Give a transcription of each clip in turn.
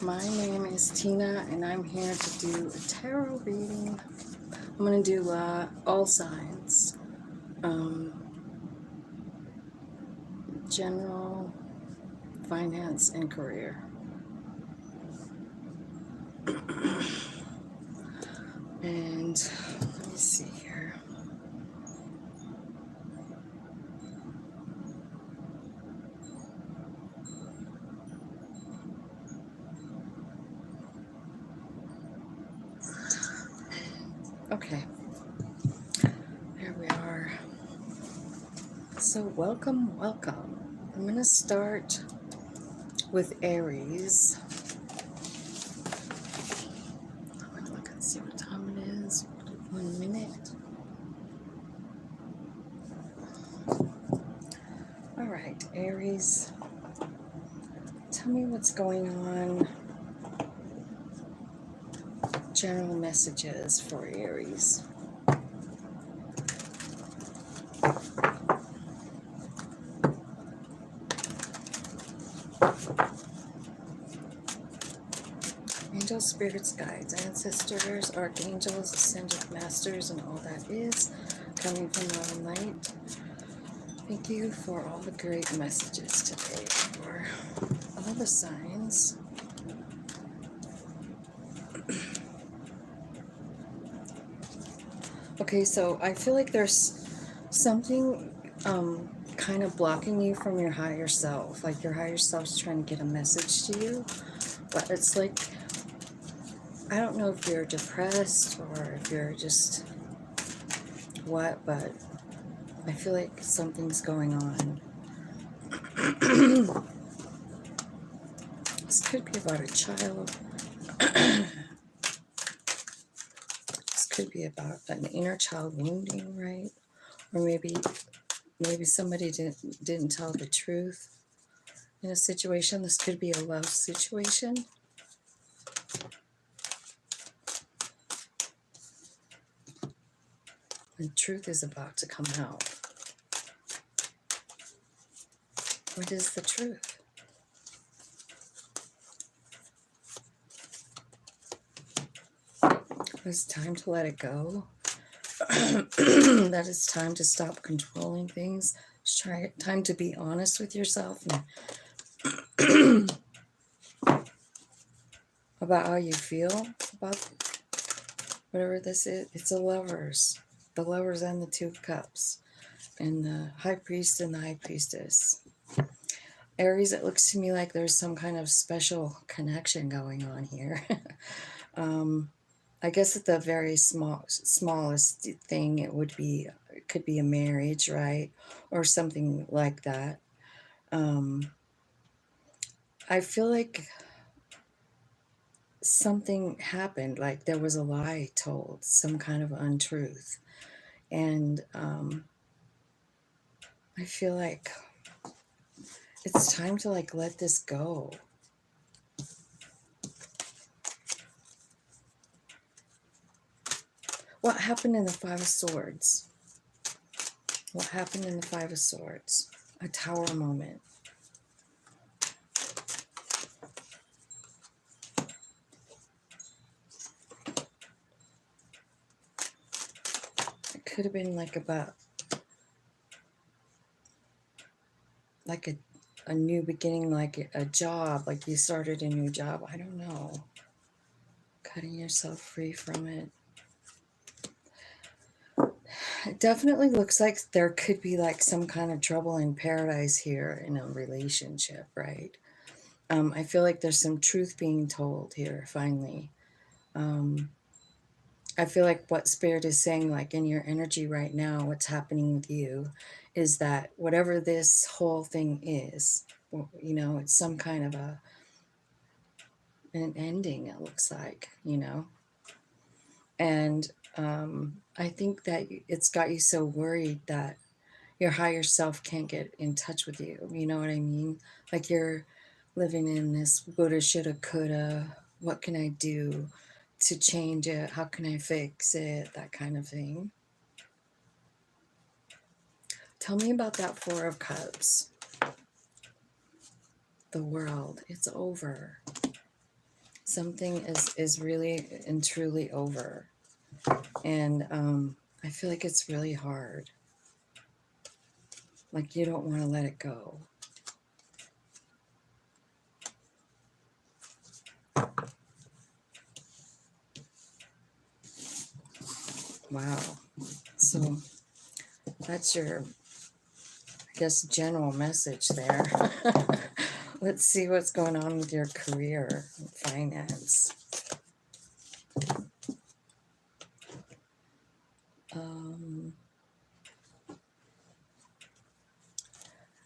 My name is Tina, and I'm here to do a tarot reading. I'm going to do all signs, general, finance, and career. And let me see here. Okay, here we are. So welcome. I'm going to start with Aries. I'm going to look and see what time it is. 1 minute. All right, Aries. Tell me what's going on. General messages for Aries. Angels, spirits, guides, ancestors, archangels, ascended masters, and all that is coming from love and light. Thank you for all the great messages today for all the signs. Okay, so I feel like there's something kind of blocking you from your higher self. Like your higher self's trying to get a message to you, but it's like, I don't know if you're depressed or if you're just what, but I feel like something's going on. This could be about a child. This could be about an inner child wounding, right? Or maybe somebody didn't tell the truth in a situation. This could be a love situation. The truth is about to come out. What is the truth? It's time to let it go. That it's time to stop controlling things. It's time to be honest with yourself and about how you feel about whatever this is. It's the lovers and the 2 of cups, and the high priest and the high priestess. Aries, it looks to me like there's some kind of special connection going on here. I guess at the very smallest thing, it could be a marriage, right? Or something like that. I feel like something happened, like there was a lie told, some kind of untruth. And I feel like it's time to let this go. What happened in the 5 of Swords? What happened in the 5 of Swords? A tower moment. It could have been about a new beginning, like a job, like you started a new job. I don't know. Cutting yourself free from it. It definitely looks like there could be some kind of trouble in paradise here in a relationship, right? I feel like there's some truth being told here, finally. I feel like what Spirit is saying, in your energy right now, what's happening with you is that whatever this whole thing is, it's some kind of an ending, it looks like, And I think that it's got you so worried that your higher self can't get in touch with you. You know what I mean? Like you're living in this woulda, shoulda, coulda. What can I do to change it? How can I fix it? That kind of thing. Tell me about that 4 of Cups. The world. It's over. Something is really and truly over. And I feel like it's really hard. Like you don't want to let it go. Wow. So that's your, I guess, general message there. Let's see what's going on with your career and finance.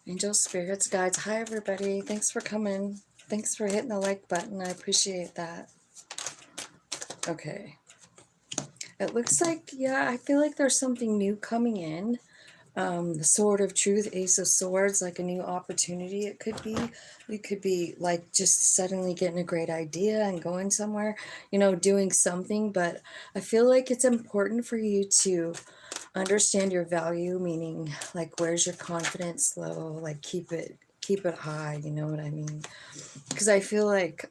Angels, spirits, guides. Hi, everybody. Thanks for coming. Thanks for hitting the like button. I appreciate that. Okay. It looks like, yeah, I feel like there's something new coming in. The Sword of Truth, Ace of Swords, like a new opportunity it could be. You could be like just suddenly getting a great idea and going somewhere, you know, doing something. But I feel like it's important for you to understand your value, meaning like where's your confidence low, like keep it high, you know what I mean? Because I feel like,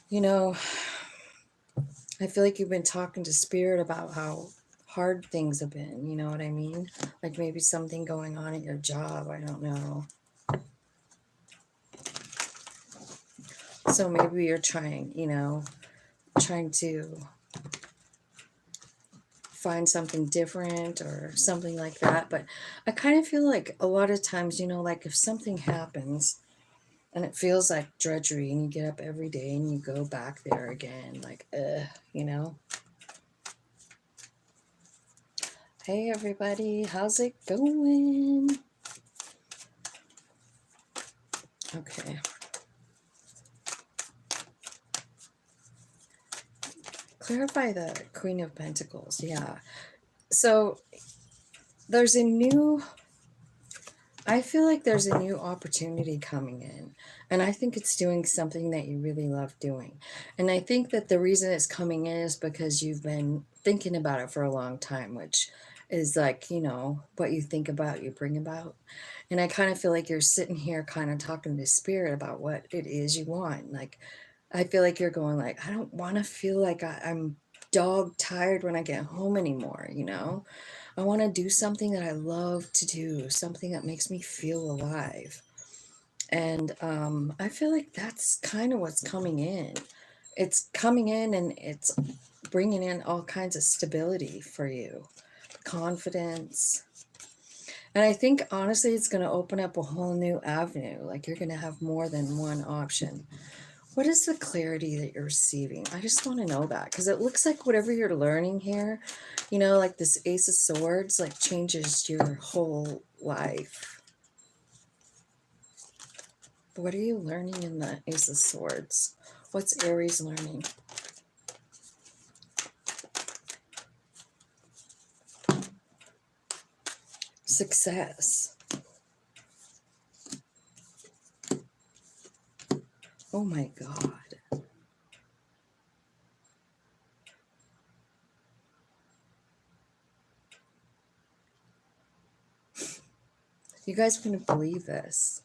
you know, I feel like you've been talking to spirit about how hard things have been, you know what I mean? Like maybe something going on at your job, I don't know. So maybe you're trying, you know, trying to find something different or something like that. But I kind of feel like a lot of times, you know, like if something happens and it feels like drudgery and you get up every day and you go back there again, like, you know. Hey everybody, how's it going? Okay. Clarify the Queen of Pentacles. Yeah. So there's a new, I feel like there's a new opportunity coming in. And I think it's doing something that you really love doing. And I think that the reason it's coming in is because you've been thinking about it for a long time, which is like, you know, what you think about, you bring about. And I kind of feel like you're sitting here kind of talking to spirit about what it is you want. Like, I feel like you're going like, I don't want to feel like I'm dog tired when I get home anymore, you know? I want to do something that I love to do, something that makes me feel alive. And I feel like that's kind of what's coming in. It's coming in and it's bringing in all kinds of stability for you, confidence. And I think honestly, it's going to open up a whole new avenue. Like you're going to have more than one option. What is the clarity that you're receiving? I just want to know that because it looks like whatever you're learning here, you know, like this Ace of Swords, like changes your whole life. What are you learning in the Ace of Swords? What's Aries learning? Success. Oh my God. You guys couldn't believe this.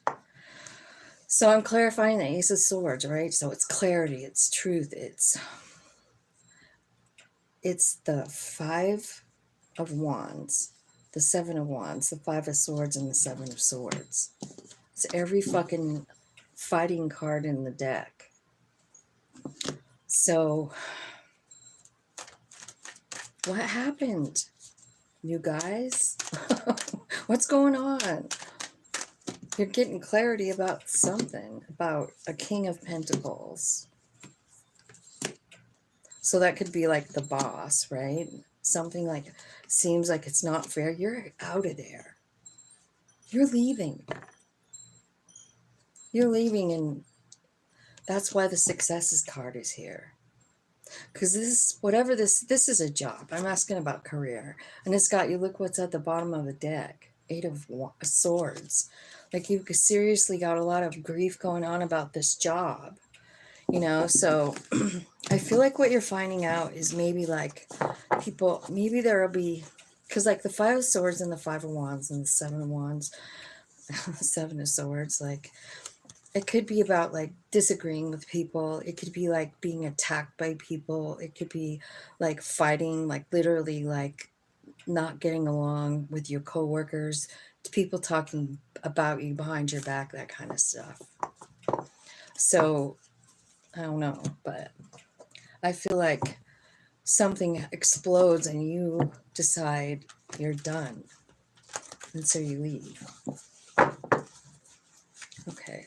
So I'm clarifying the Ace of Swords, right? So it's clarity, it's truth, it's the Five of Wands, the Seven of Wands, the Five of Swords, and the Seven of Swords. It's every fucking fighting card in the deck. So what happened, you guys? What's going on? You're getting clarity about something, about a King of Pentacles. So that could be like the boss, right? Something like seems like it's not fair. You're out of there. You're leaving. You're leaving, and that's why the successes card is here. Because this is a job. I'm asking about career. And it's got, you look what's at the bottom of the deck. Eight of Swords. Like you've seriously got a lot of grief going on about this job. You know, so I feel like what you're finding out is maybe like people, maybe there will be, because like the Five of Swords and the Five of Wands and the Seven of Wands, Seven of Swords, like it could be about like disagreeing with people. It could be like being attacked by people. It could be like fighting, like literally like not getting along with your coworkers, people talking about you behind your back, that kind of stuff. So I don't know, but I feel like something explodes and you decide you're done. And so you leave. Okay.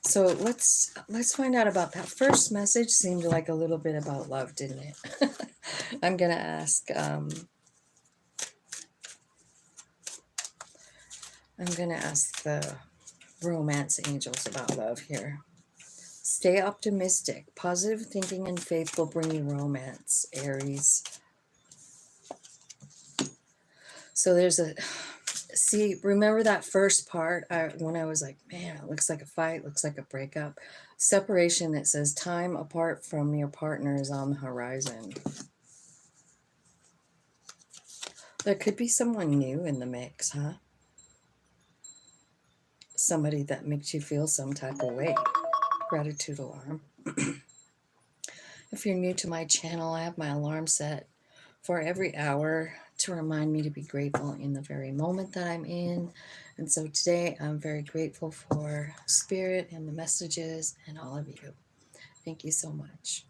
So let's find out about that. First message seemed like a little bit about love, didn't it? I'm gonna ask the romance angels about love here. Stay optimistic. Positive thinking and faith will bring you romance, Aries. So there's a, see, remember that first part when I was like, man, it looks like a fight, looks like a breakup. Separation, it says time apart from your partner is on the horizon. There could be someone new in the mix, huh? Somebody that makes you feel some type of way. Gratitude alarm. If you're new to my channel, I have my alarm set for every hour to remind me to be grateful in the very moment that I'm in. And so today I'm very grateful for Spirit and the messages and all of you. Thank you so much.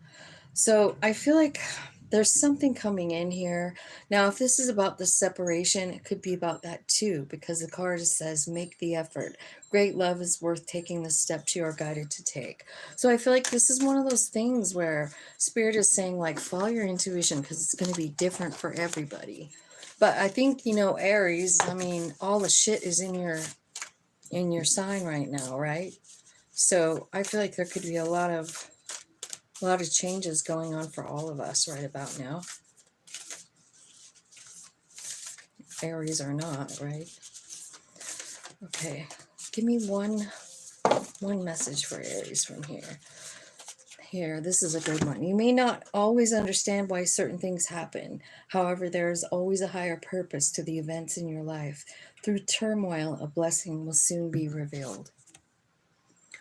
So I feel like there's something coming in here. Now, if this is about the separation, it could be about that too, because the card says, make the effort. Great love is worth taking the steps you are guided to take. So I feel like this is one of those things where Spirit is saying, like, follow your intuition because it's going to be different for everybody. But I think, you know, Aries, I mean, all the shit is in your sign right now, right? So I feel like there could be a lot of changes going on for all of us right about now. Aries or not, right? Okay, give me one message for Aries from here. Here, this is a good one. You may not always understand why certain things happen. However, there is always a higher purpose to the events in your life. Through turmoil, a blessing will soon be revealed.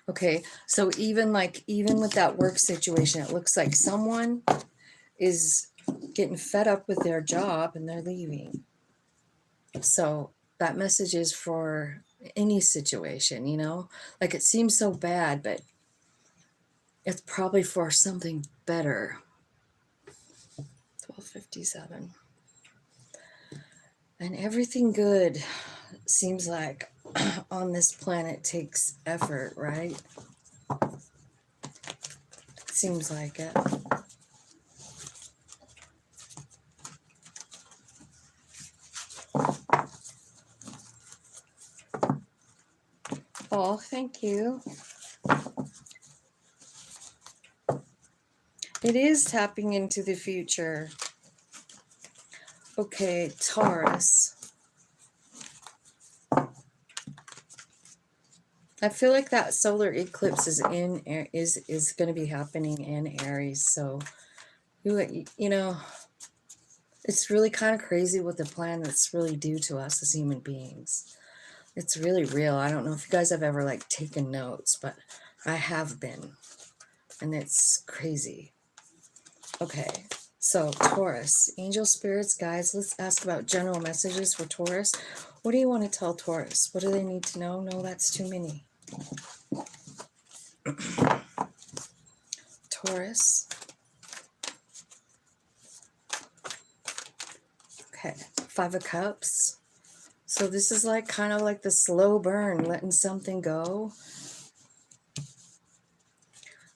Okay, so even with that work situation, it looks like someone is getting fed up with their job and they're leaving. So that message is for any situation, you know, like it seems so bad, but it's probably for something better. 1257. And everything good seems like on this planet takes effort, right? Seems like it. Oh, thank you. It is tapping into the future. Okay, Taurus. I feel like that solar eclipse is going to be happening in Aries. So, you know, it's really kind of crazy what the planets really do to us as human beings. It's really real. I don't know if you guys have ever like taken notes, but I have been, and it's crazy. Okay, so Taurus, angel spirits, guys, let's ask about general messages for Taurus. What do you want to tell Taurus? What do they need to know? No, that's too many. Taurus. Okay, 5 of Cups. So this is like kind of like the slow burn, letting something go.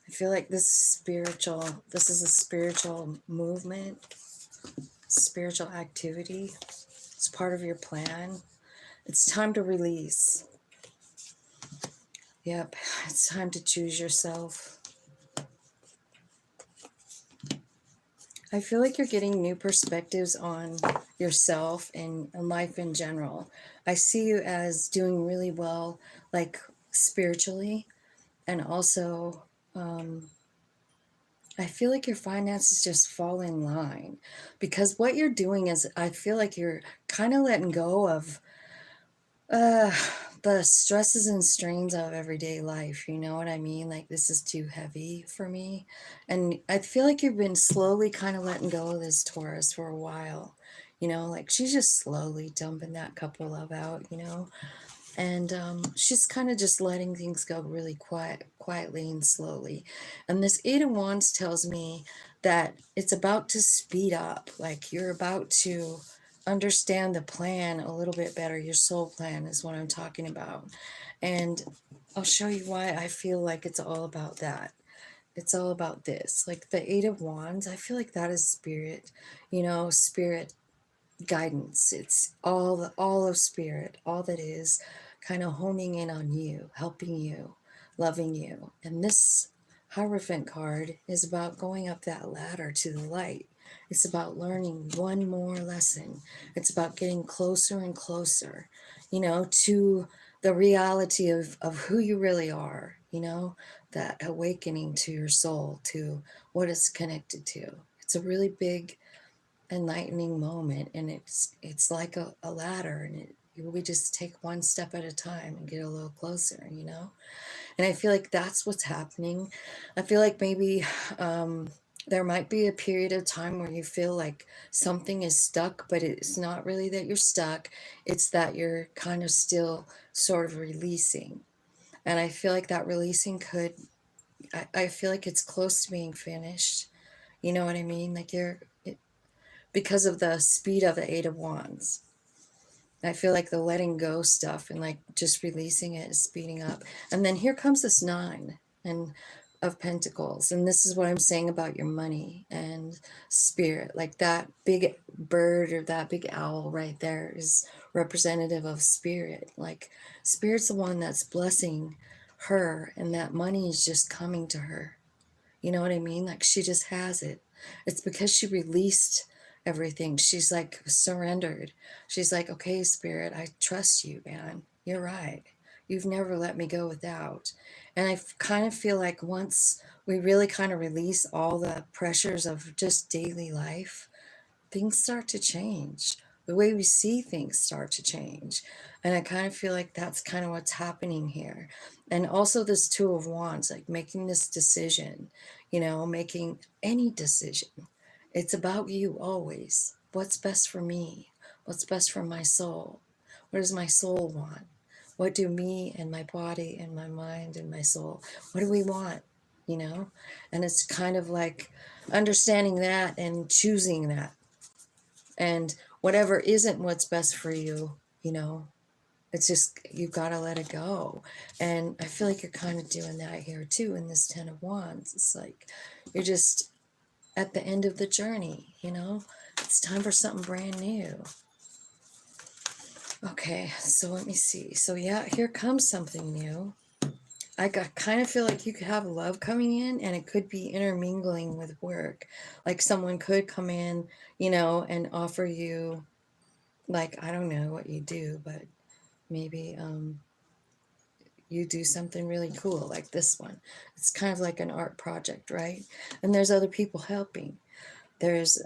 I feel like this is a spiritual movement, spiritual activity. It's part of your plan. It's time to release. Yep, it's time to choose yourself. I feel like you're getting new perspectives on yourself and life in general. I see you as doing really well, like spiritually, and also I feel like your finances just fall in line because what you're doing is I feel like you're kind of letting go of Uh, the stresses and strains of everyday life, you know what I mean? Like, this is too heavy for me. And I feel like you've been slowly kind of letting go of this Taurus for a while. You know, like she's just slowly dumping that cup of love out, you know? And she's kind of just letting things go really quietly and slowly. And this Eight of Wands tells me that it's about to speed up. Like you're about to understand the plan a little bit better. Your soul plan is what I'm talking about. And I'll show you why I feel like it's all about that. It's all about this. Like the Eight of Wands, I feel like that is spirit, you know, spirit guidance. It's all of spirit, all that is kind of honing in on you, helping you, loving you. And this Hierophant card is about going up that ladder to the light. It's about learning one more lesson. It's about getting closer and closer, you know, to the reality of who you really are, you know, that awakening to your soul, to what it's connected to. It's a really big enlightening moment, and it's like a ladder, and we just take one step at a time and get a little closer, you know. And I feel like that's what's happening. I feel like maybe there might be a period of time where you feel like something is stuck, but it's not really that you're stuck. It's that you're kind of still sort of releasing. And I feel like that releasing could, I feel like it's close to being finished. You know what I mean? Like because of the speed of the Eight of Wands. I feel like the letting go stuff and like just releasing it is speeding up. And then here comes this Nine and of Pentacles. And this is what I'm saying about your money and spirit. Like that big bird or that big owl right there is representative of spirit. Like spirit's the one that's blessing her, and that money is just coming to her. You know what I mean? Like she just has it. It's because she released everything. She's like surrendered. She's like, okay, spirit, I trust you, man. You're right. You've never let me go without. And I kind of feel like once we really kind of release all the pressures of just daily life, things start to change. The way we see things start to change. And I kind of feel like that's kind of what's happening here. And also this Two of Wands, like making this decision, you know, making any decision. It's about you always. What's best for me? What's best for my soul? What does my soul want? What do me and my body and my mind and my soul, what do we want? You know? And it's kind of like understanding that and choosing that. And whatever isn't what's best for you, you know, it's just you've got to let it go. And I feel like you're kind of doing that here too in this Ten of Wands. It's like you're just at the end of the journey, you know. It's time for something brand new. Okay, so let me see. So yeah, here comes something new. Kind of feel like you could have love coming in, and it could be intermingling with work. Like someone could come in, you know, and offer you, like, I don't know what you do, but maybe you do something really cool like this one. It's kind of like an art project, right? And there's other people helping. There's,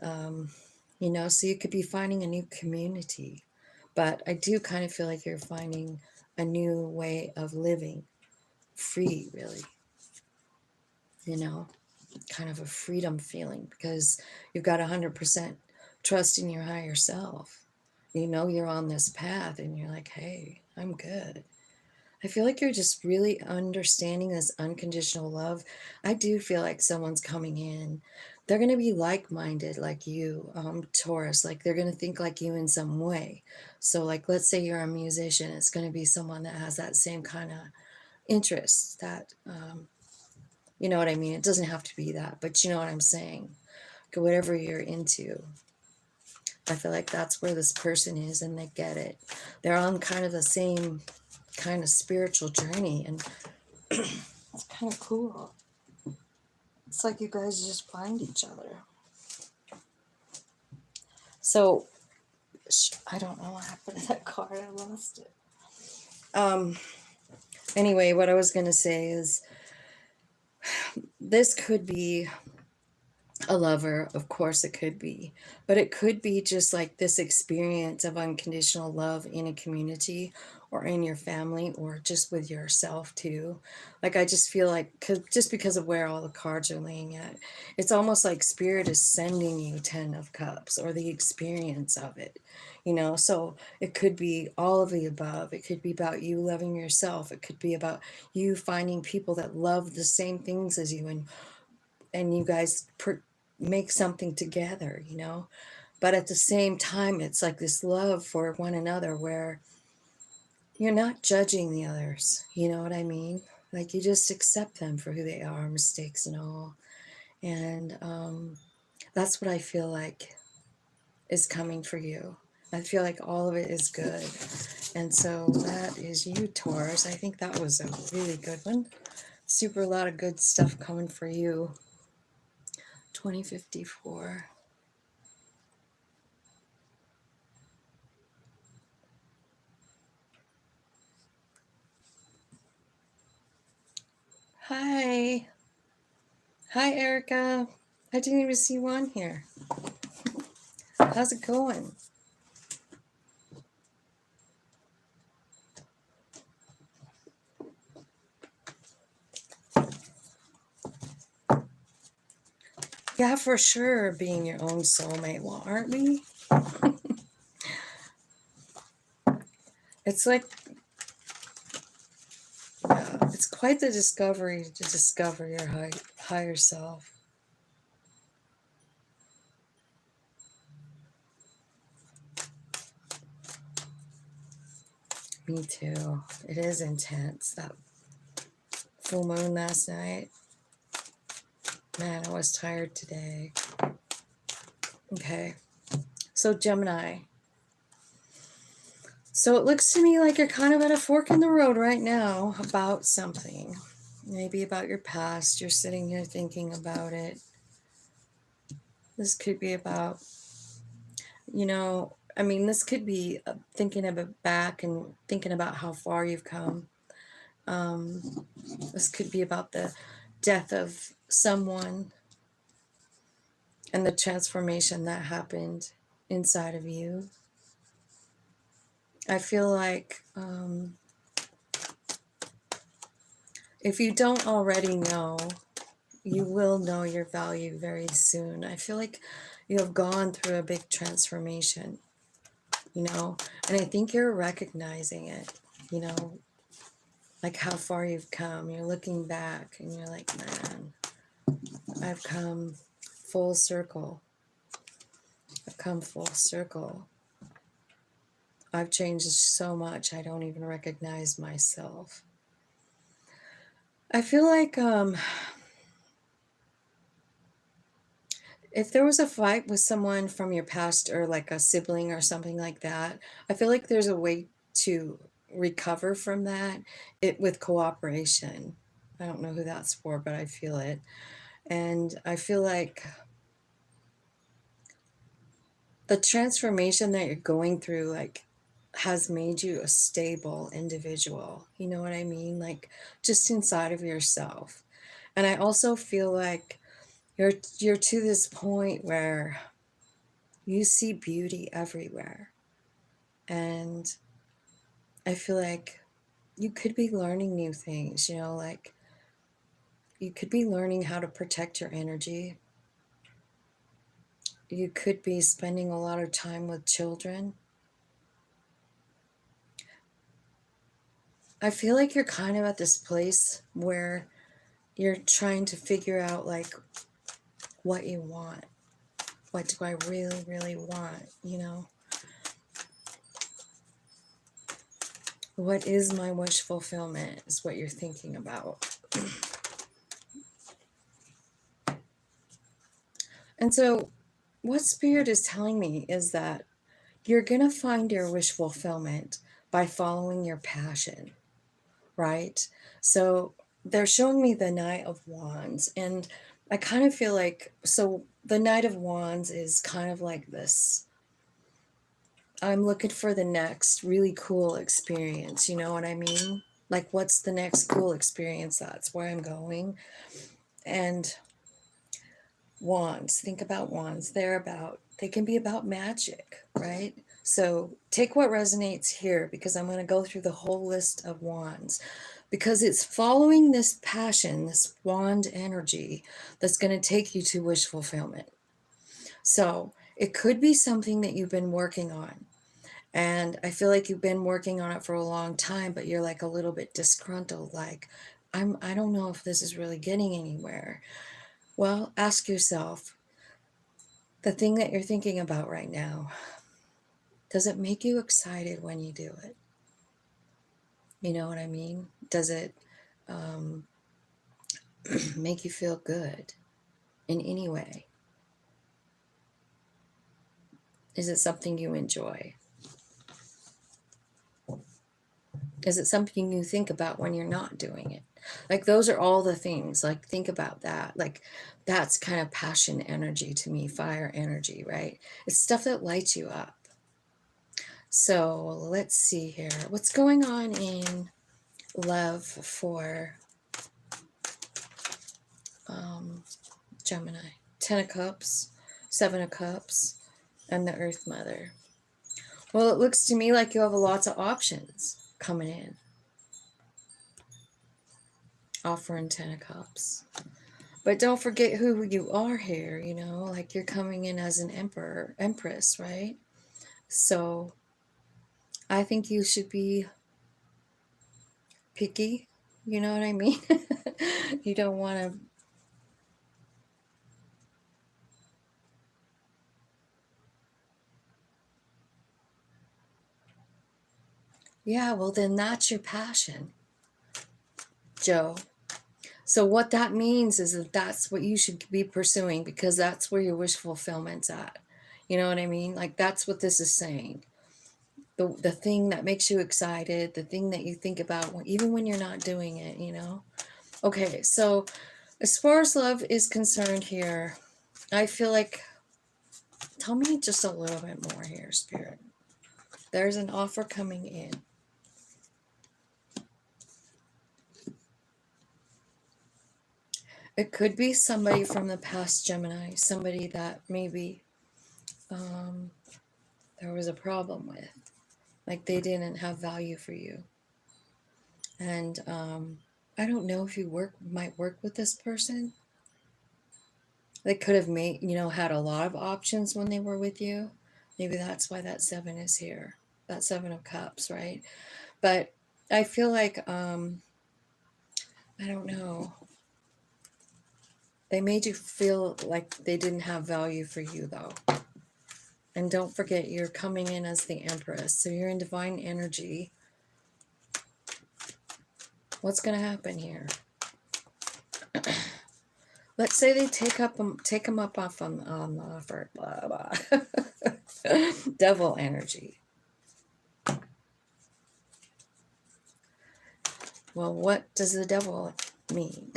you know, so you could be finding a new community. But I do kind of feel like you're finding a new way of living, free, really, you know, kind of a freedom feeling because you've got 100% trust in your higher self. You know, you're on this path and you're like, hey, I'm good. I feel like you're just really understanding this unconditional love. I do feel like someone's coming in. They're going to be like-minded like you, Taurus. Like they're going to think like you in some way. So like, let's say you're a musician. It's going to be someone that has that same kind of interest that, you know what I mean? It doesn't have to be that, but you know what I'm saying? Whatever you're into. I feel like that's where this person is and they get it. They're on kind of the same kind of spiritual journey, and it's kind of cool. It's like you guys just find each other. So I don't know what happened to that card. I lost it. Anyway, what I was going to say is this could be a lover, of course it could be, but it could be just like this experience of unconditional love in a community or in your family or just with yourself too. Like I just feel like just because of where all the cards are laying at, it's almost like spirit is sending you 10 of cups or the experience of it, you know. So it could be all of the above. It could be about you loving yourself. It could be about you finding people that love the same things as you, and you guys make something together, you know. But at the same time, it's like this love for one another where you're not judging the others, you know what I mean? Like you just accept them for who they are, mistakes and all. And that's what I feel like is coming for you. I feel like all of it is good. And so that is you, Taurus. I think that was a really good one. Super, a lot of good stuff coming for you. 2054. Hi. Hi, Erica. I didn't even see you on here. How's it going? Yeah, for sure, being your own soulmate. Well, aren't we? It's like, yeah, it's quite the discovery to discover your higher self. Me too. It is intense. That full moon last night. Man, I was tired today. Okay. So, Gemini. So it looks to me like you're kind of at a fork in the road right now about something. Maybe about your past. You're sitting here thinking about it. This could be about, you know, I mean, this could be thinking of it back and thinking about how far you've come. This could be about the death of someone and the transformation that happened inside of you. I feel like if you don't already know, you will know your value very soon. I feel like you have gone through a big transformation, you know, and I think you're recognizing it, you know, like how far you've come. You're looking back and you're like, man, I've come full circle. I've come full circle. I've changed so much, I don't even recognize myself. I feel like if there was a fight with someone from your past or like a sibling or something like that, I feel like there's a way to recover from that with cooperation. I don't know who that's for, but I feel it. And I feel like the transformation that you're going through, like, has made you a stable individual. You know what I mean? Like, just inside of yourself. And I also feel like you're to this point where you see beauty everywhere. And I feel like you could be learning new things, you know, like you could be learning how to protect your energy. You could be spending a lot of time with children. I feel like you're kind of at this place where you're trying to figure out like what you want. What do I really, really want? You know, what is my wish fulfillment is what you're thinking about. And so, what Spirit is telling me is that you're going to find your wish fulfillment by following your passion, right? So, they're showing me the Knight of Wands, and I kind of feel like, so the Knight of Wands is kind of like this. I'm looking for the next really cool experience, you know what I mean? Like, what's the next cool experience? That's where I'm going. And Wands, think about wands. They can be about magic, right? So take what resonates here, because I'm going to go through the whole list of wands, because it's following this passion, this wand energy that's going to take you to wish fulfillment. So it could be something that you've been working on. And I feel like you've been working on it for a long time, but you're like a little bit disgruntled, like, I don't know if this is really getting anywhere. Well, ask yourself, the thing that you're thinking about right now, does it make you excited when you do it? You know what I mean? Does it make you feel good in any way? Is it something you enjoy? Is it something you think about when you're not doing it? Like, those are all the things. Like, think about that. Like, that's kind of passion energy to me, fire energy, right? It's stuff that lights you up. So let's see here. What's going on in love for Gemini? 10 of Cups, 7 of Cups, and the Earth Mother. Well, it looks to me like you have lots of options coming in. Offering 10 of Cups. But don't forget who you are here, you know, like you're coming in as an empress, right? So I think you should be picky, you know what I mean? You don't want to. Yeah, well, then that's your passion, Joe. So what that means is that that's what you should be pursuing, because that's where your wish fulfillment's at. You know what I mean? Like, that's what this is saying. The thing that makes you excited, the thing that you think about even when you're not doing it, you know? Okay, so as far as love is concerned here, I feel like, tell me just a little bit more here, Spirit. There's an offer coming in. It could be somebody from the past, Gemini, somebody that maybe there was a problem with. Like, they didn't have value for you. And I don't know if you might work with this person. They could have had a lot of options when they were with you. Maybe that's why that 7 is here. That 7 of Cups, right? But I feel like, I don't know. They made you feel like they didn't have value for you, though. And don't forget, you're coming in as the Empress. So you're in divine energy. What's going to happen here? Let's say they take them up off on the offer. Blah, blah. Devil energy. Well, what does the devil mean?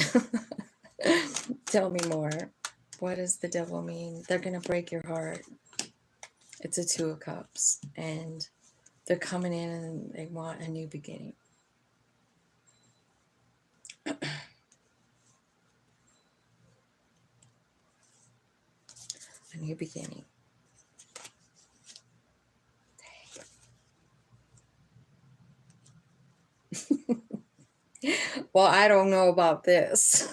Tell me more. What does the devil mean? They're going to break your heart. It's a 2 of Cups. And they're coming in and they want a new beginning. A new beginning. Well, I don't know about this.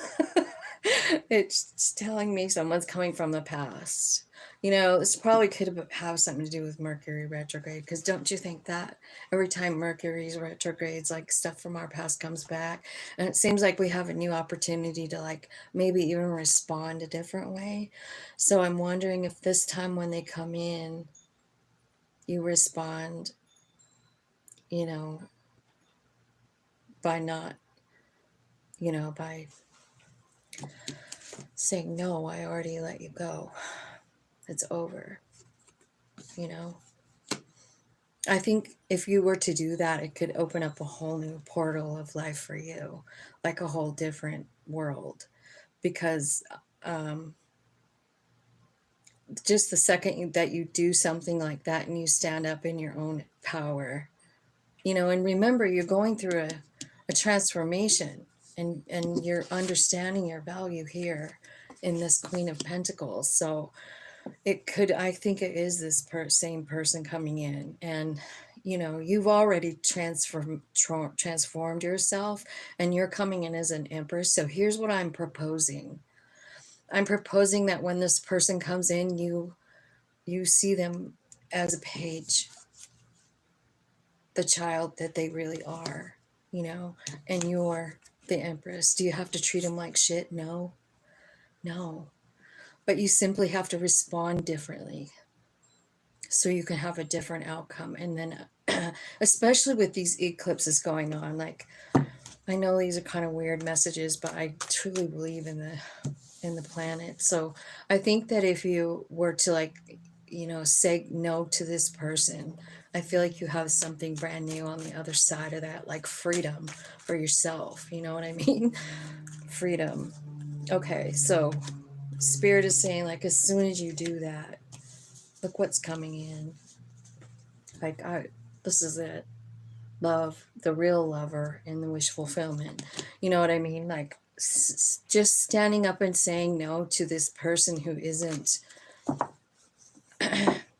It's telling me someone's coming from the past. You know, this probably could have something to do with Mercury retrograde, because don't you think that every time Mercury's retrogrades, like, stuff from our past comes back, and it seems like we have a new opportunity to, like, maybe even respond a different way. So I'm wondering if this time when they come in, you respond, you know, by not, by saying, no, I already let you go. It's over. I think if you were to do that, it could open up a whole new portal of life for you, like a whole different world. Because just the second that you do something like that and you stand up in your own power, and remember, you're going through a transformation, and you're understanding your value here. in this Queen of Pentacles. So it could, I think it is this same person coming in, and you know, you've already transformed yourself, and you're coming in as an empress. So here's what I'm proposing. I'm proposing that when this person comes in, you see them as a page, the child that they really are, you know, and you're the empress. Do you have to treat them like shit? No, no. But you simply have to respond differently so you can have a different outcome. And then especially with these eclipses going on, like, I know these are kind of weird messages, but I truly believe in the planet. So I think that if you were to, like, you know, say no to this person, I feel like you have something brand new on the other side of that, like freedom for yourself. You know what I mean? Freedom. Okay, so Spirit is saying, like, as soon as you do that, look what's coming in. Like, this is it. Love, the real lover, and the wish fulfillment. You know what I mean? Like, just standing up and saying no to this person who isn't,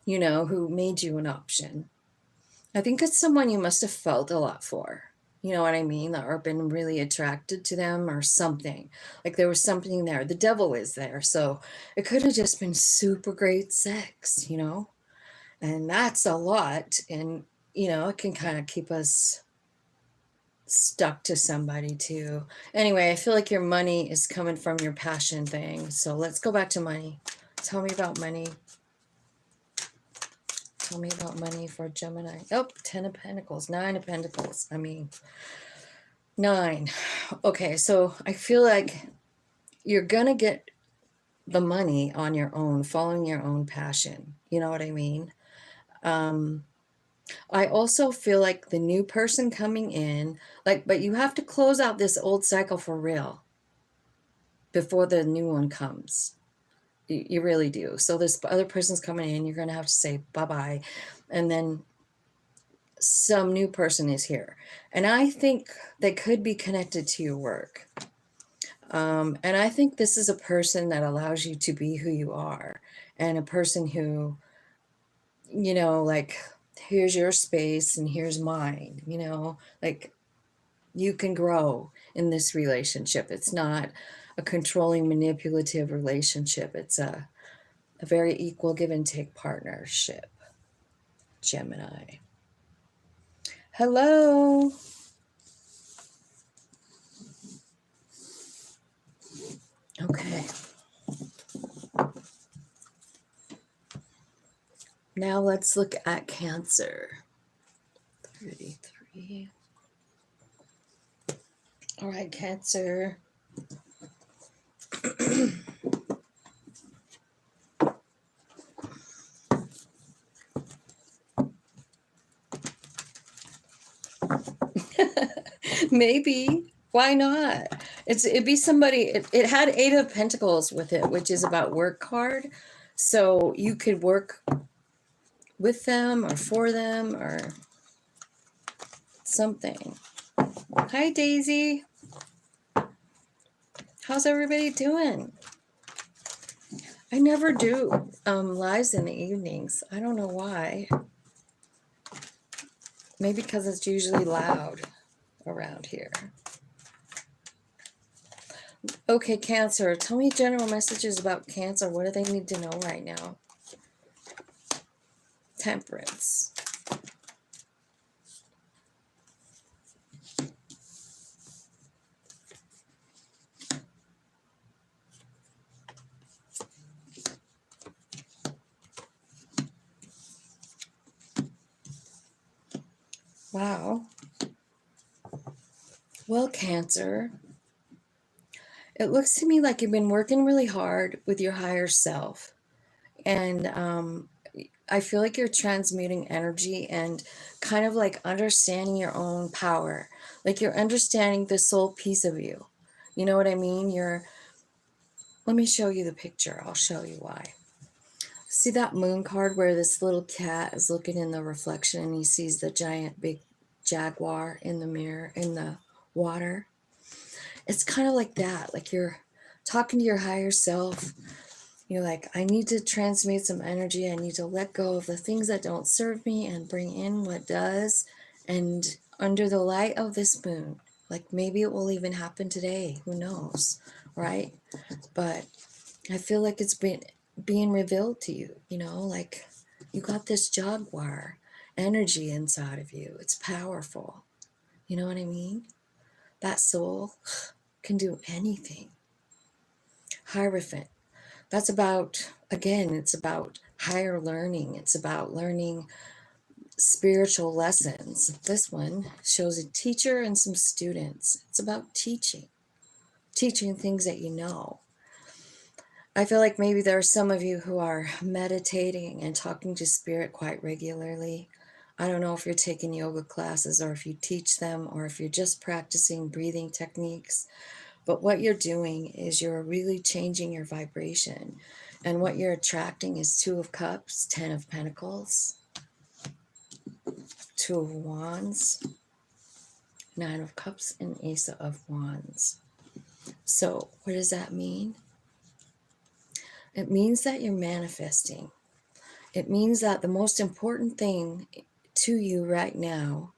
you know, who made you an option. I think it's someone you must have felt a lot for. You know what I mean? Or been really attracted to them or something. Like there was something there. The devil is there. So it could have just been super great sex, you know? And that's a lot. And, you know, it can kind of keep us stuck to somebody too. Anyway, I feel like your money is coming from your passion thing. So let's go back to money. Tell me about money. Tell me about money for Gemini. Oh, 10 of Pentacles, 9 of Pentacles. I mean, 9. Okay, so I feel like you're going to get the money on your own, following your own passion. You know what I mean? I also feel like the new person coming in, like, but you have to close out this old cycle for real before the new one comes. You really do. So this other person's coming in, you're going to have to say bye-bye. And then some new person is here. And I think they could be connected to your work. And I think this is a person that allows you to be who you are. And a person who, you know, like, here's your space and here's mine, you know, like, you can grow in this relationship. It's not a controlling, manipulative relationship. It's a very equal give and take partnership. Gemini. Hello. Okay. Now let's look at Cancer. 33. All right, Cancer. Maybe. Why not? It'd be somebody. It had 8 of Pentacles with it, which is about work card. So you could work with them or for them or something. Hi, Daisy. How's everybody doing? I never do lives in the evenings. I don't know why. Maybe because it's usually loud around here. Okay, Cancer. Tell me general messages about Cancer. What do they need to know right now? Temperance. Wow. Well, Cancer, it looks to me like you've been working really hard with your higher self. And I feel like you're transmuting energy and kind of like understanding your own power. Like you're understanding the soul piece of you. You know what I mean? Let me show you the picture. I'll show you why. See that moon card where this little cat is looking in the reflection and he sees the giant big jaguar in the mirror, in the water? It's kind of like that. Like you're talking to your higher self. You're like, I need to transmute some energy. I need to let go of the things that don't serve me and bring in what does. And under the light of this moon, like maybe it will even happen today. Who knows, right? But I feel like it's being revealed to you, you know, like you got this jaguar energy inside of you. It's powerful. You know what I mean? That soul can do anything. Hierophant. That's about, again, it's about higher learning. It's about learning spiritual lessons. This one shows a teacher and some students. It's about teaching things that you know. I feel like maybe there are some of you who are meditating and talking to spirit quite regularly. I don't know if you're taking yoga classes or if you teach them or if you're just practicing breathing techniques. But what you're doing is you're really changing your vibration. And what you're attracting is Two of Cups, Ten of Pentacles, Two of Wands, Nine of Cups, and Ace of Wands. So what does that mean? It means that you're manifesting. It means that the most important thing to you right now,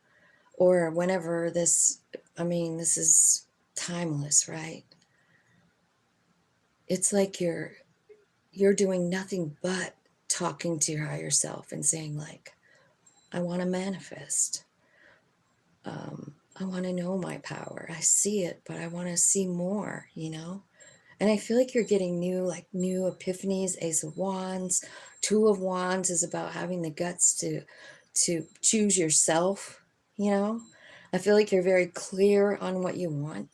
or whenever this, this is timeless, right? It's like you're doing nothing but talking to your higher self and saying like, I want to manifest. I want to know my power. I see it, but I want to see more, you know? And I feel like you're getting new epiphanies. Ace of Wands, Two of Wands is about having the guts to choose yourself, you know? I feel like you're very clear on what you want.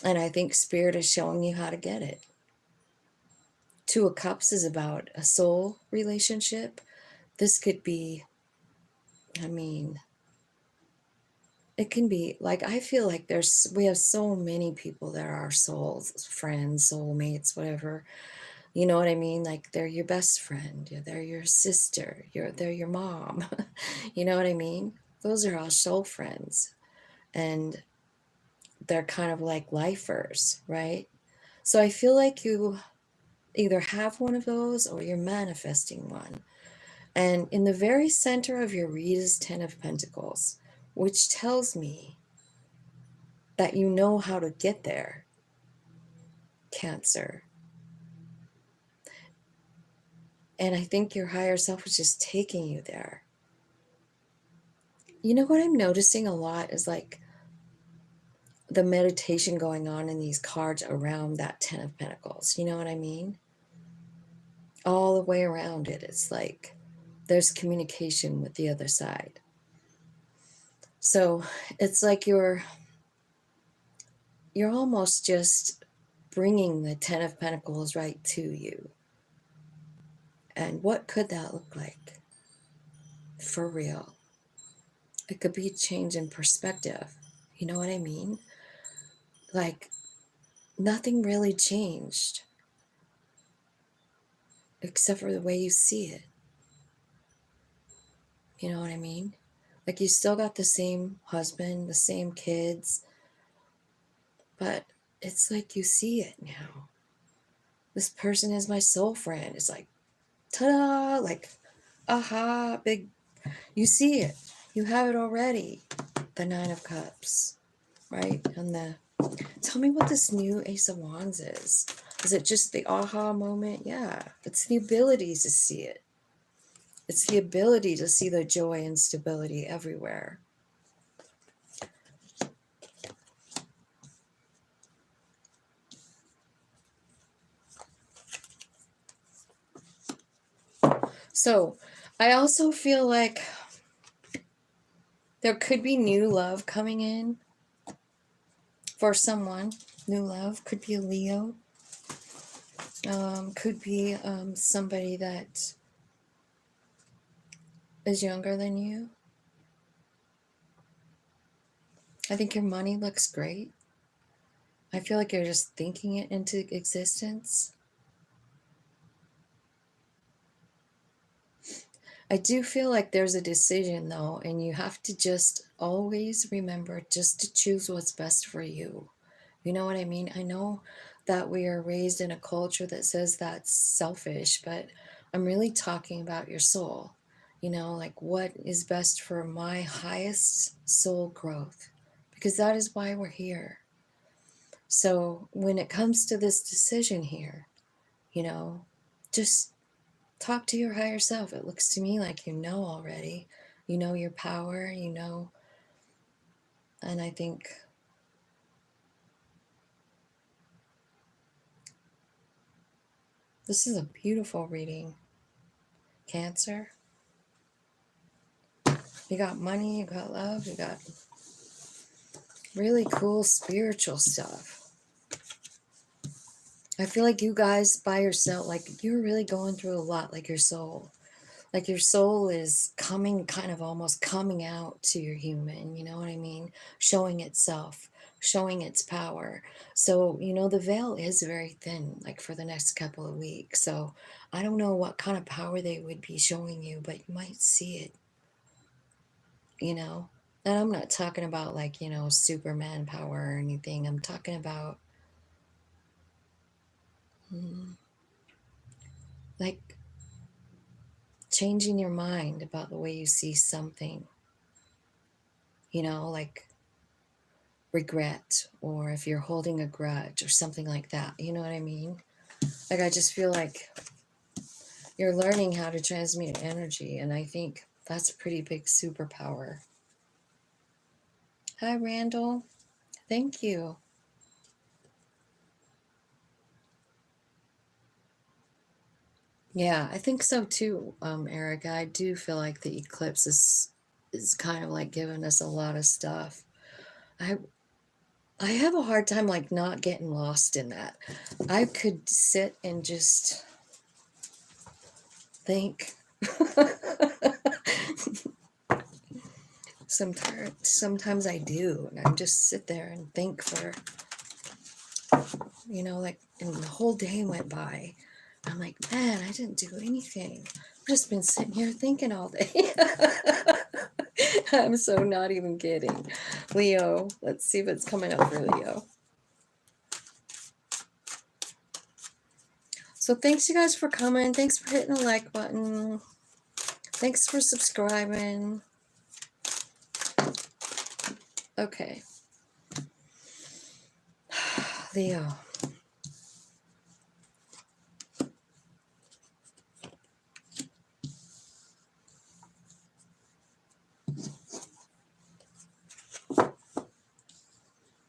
And I think Spirit is showing you how to get it. Two of Cups is about a soul relationship. This could be, it can be like, I feel like we have so many people that are our souls, friends, soulmates, whatever. You know what I mean? Like they're your best friend, they're your sister, they're your mom. You know what I mean? Those are all soul friends. And they're kind of like lifers, right? So I feel like you either have one of those or you're manifesting one. And in the very center of your read is Ten of Pentacles, which tells me that you know how to get there, Cancer. And I think your higher self is just taking you there. You know what I'm noticing a lot is like the meditation going on in these cards around that Ten of Pentacles. You know what I mean? All the way around it, it's like there's communication with the other side. So it's like you're almost just bringing the Ten of Pentacles right to you. And what could that look like? For real. It could be a change in perspective. You know what I mean? Like nothing really changed except for the way you see it. You know what I mean? Like you still got the same husband, the same kids, but it's like you see it now. This person is my soul friend. It's like, ta-da, like, aha, big, you see it. You have it already. The Nine of Cups, right? And tell me what this new Ace of Wands is. Is it just the aha moment? Yeah, it's the ability to see it. It's the ability to see the joy and stability everywhere. So I also feel like there could be new love coming in for someone. New love could be a Leo. Could be somebody that is younger than you. I think your money looks great. I feel like you're just thinking it into existence. I do feel like there's a decision though, and you have to just always remember just to choose what's best for you. You know what I mean? I know that we are raised in a culture that says that's selfish, but I'm really talking about your soul. You know, like what is best for my highest soul growth, because that is why we're here. So when it comes to this decision here, you know, just talk to your higher self. It looks to me like you know already. You know your power, you know, and I think this is a beautiful reading. Cancer. You got money, you got love, you got really cool spiritual stuff. I feel like you guys by yourself, like you're really going through a lot, like your soul. Like your soul is coming, kind of almost coming out to your human, you know what I mean? Showing itself, showing its power. So, you know, the veil is very thin, like for the next couple of weeks. So I don't know what kind of power they would be showing you, but you might see it, you know? And I'm not talking about like, you know, Superman power or anything. I'm talking about like changing your mind about the way you see something, you know, like regret, or if you're holding a grudge or something like that. You know what I mean? Like, I just feel like you're learning how to transmute energy. And I think that's a pretty big superpower. Hi, Randall. Thank you. Yeah, I think so too, Erica. I do feel like the eclipse is kind of like giving us a lot of stuff. I I have a hard time like not getting lost in that. I could sit and just think. Sometimes I do, and I just sit there and think for, you know, like, and the whole day went by. I'm like, man, I didn't do anything. I've just been sitting here thinking all day. I'm so not even kidding. Leo, let's see if it's coming up for Leo. So thanks you guys for coming. Thanks for hitting the like button. Thanks for subscribing. Okay. Leo.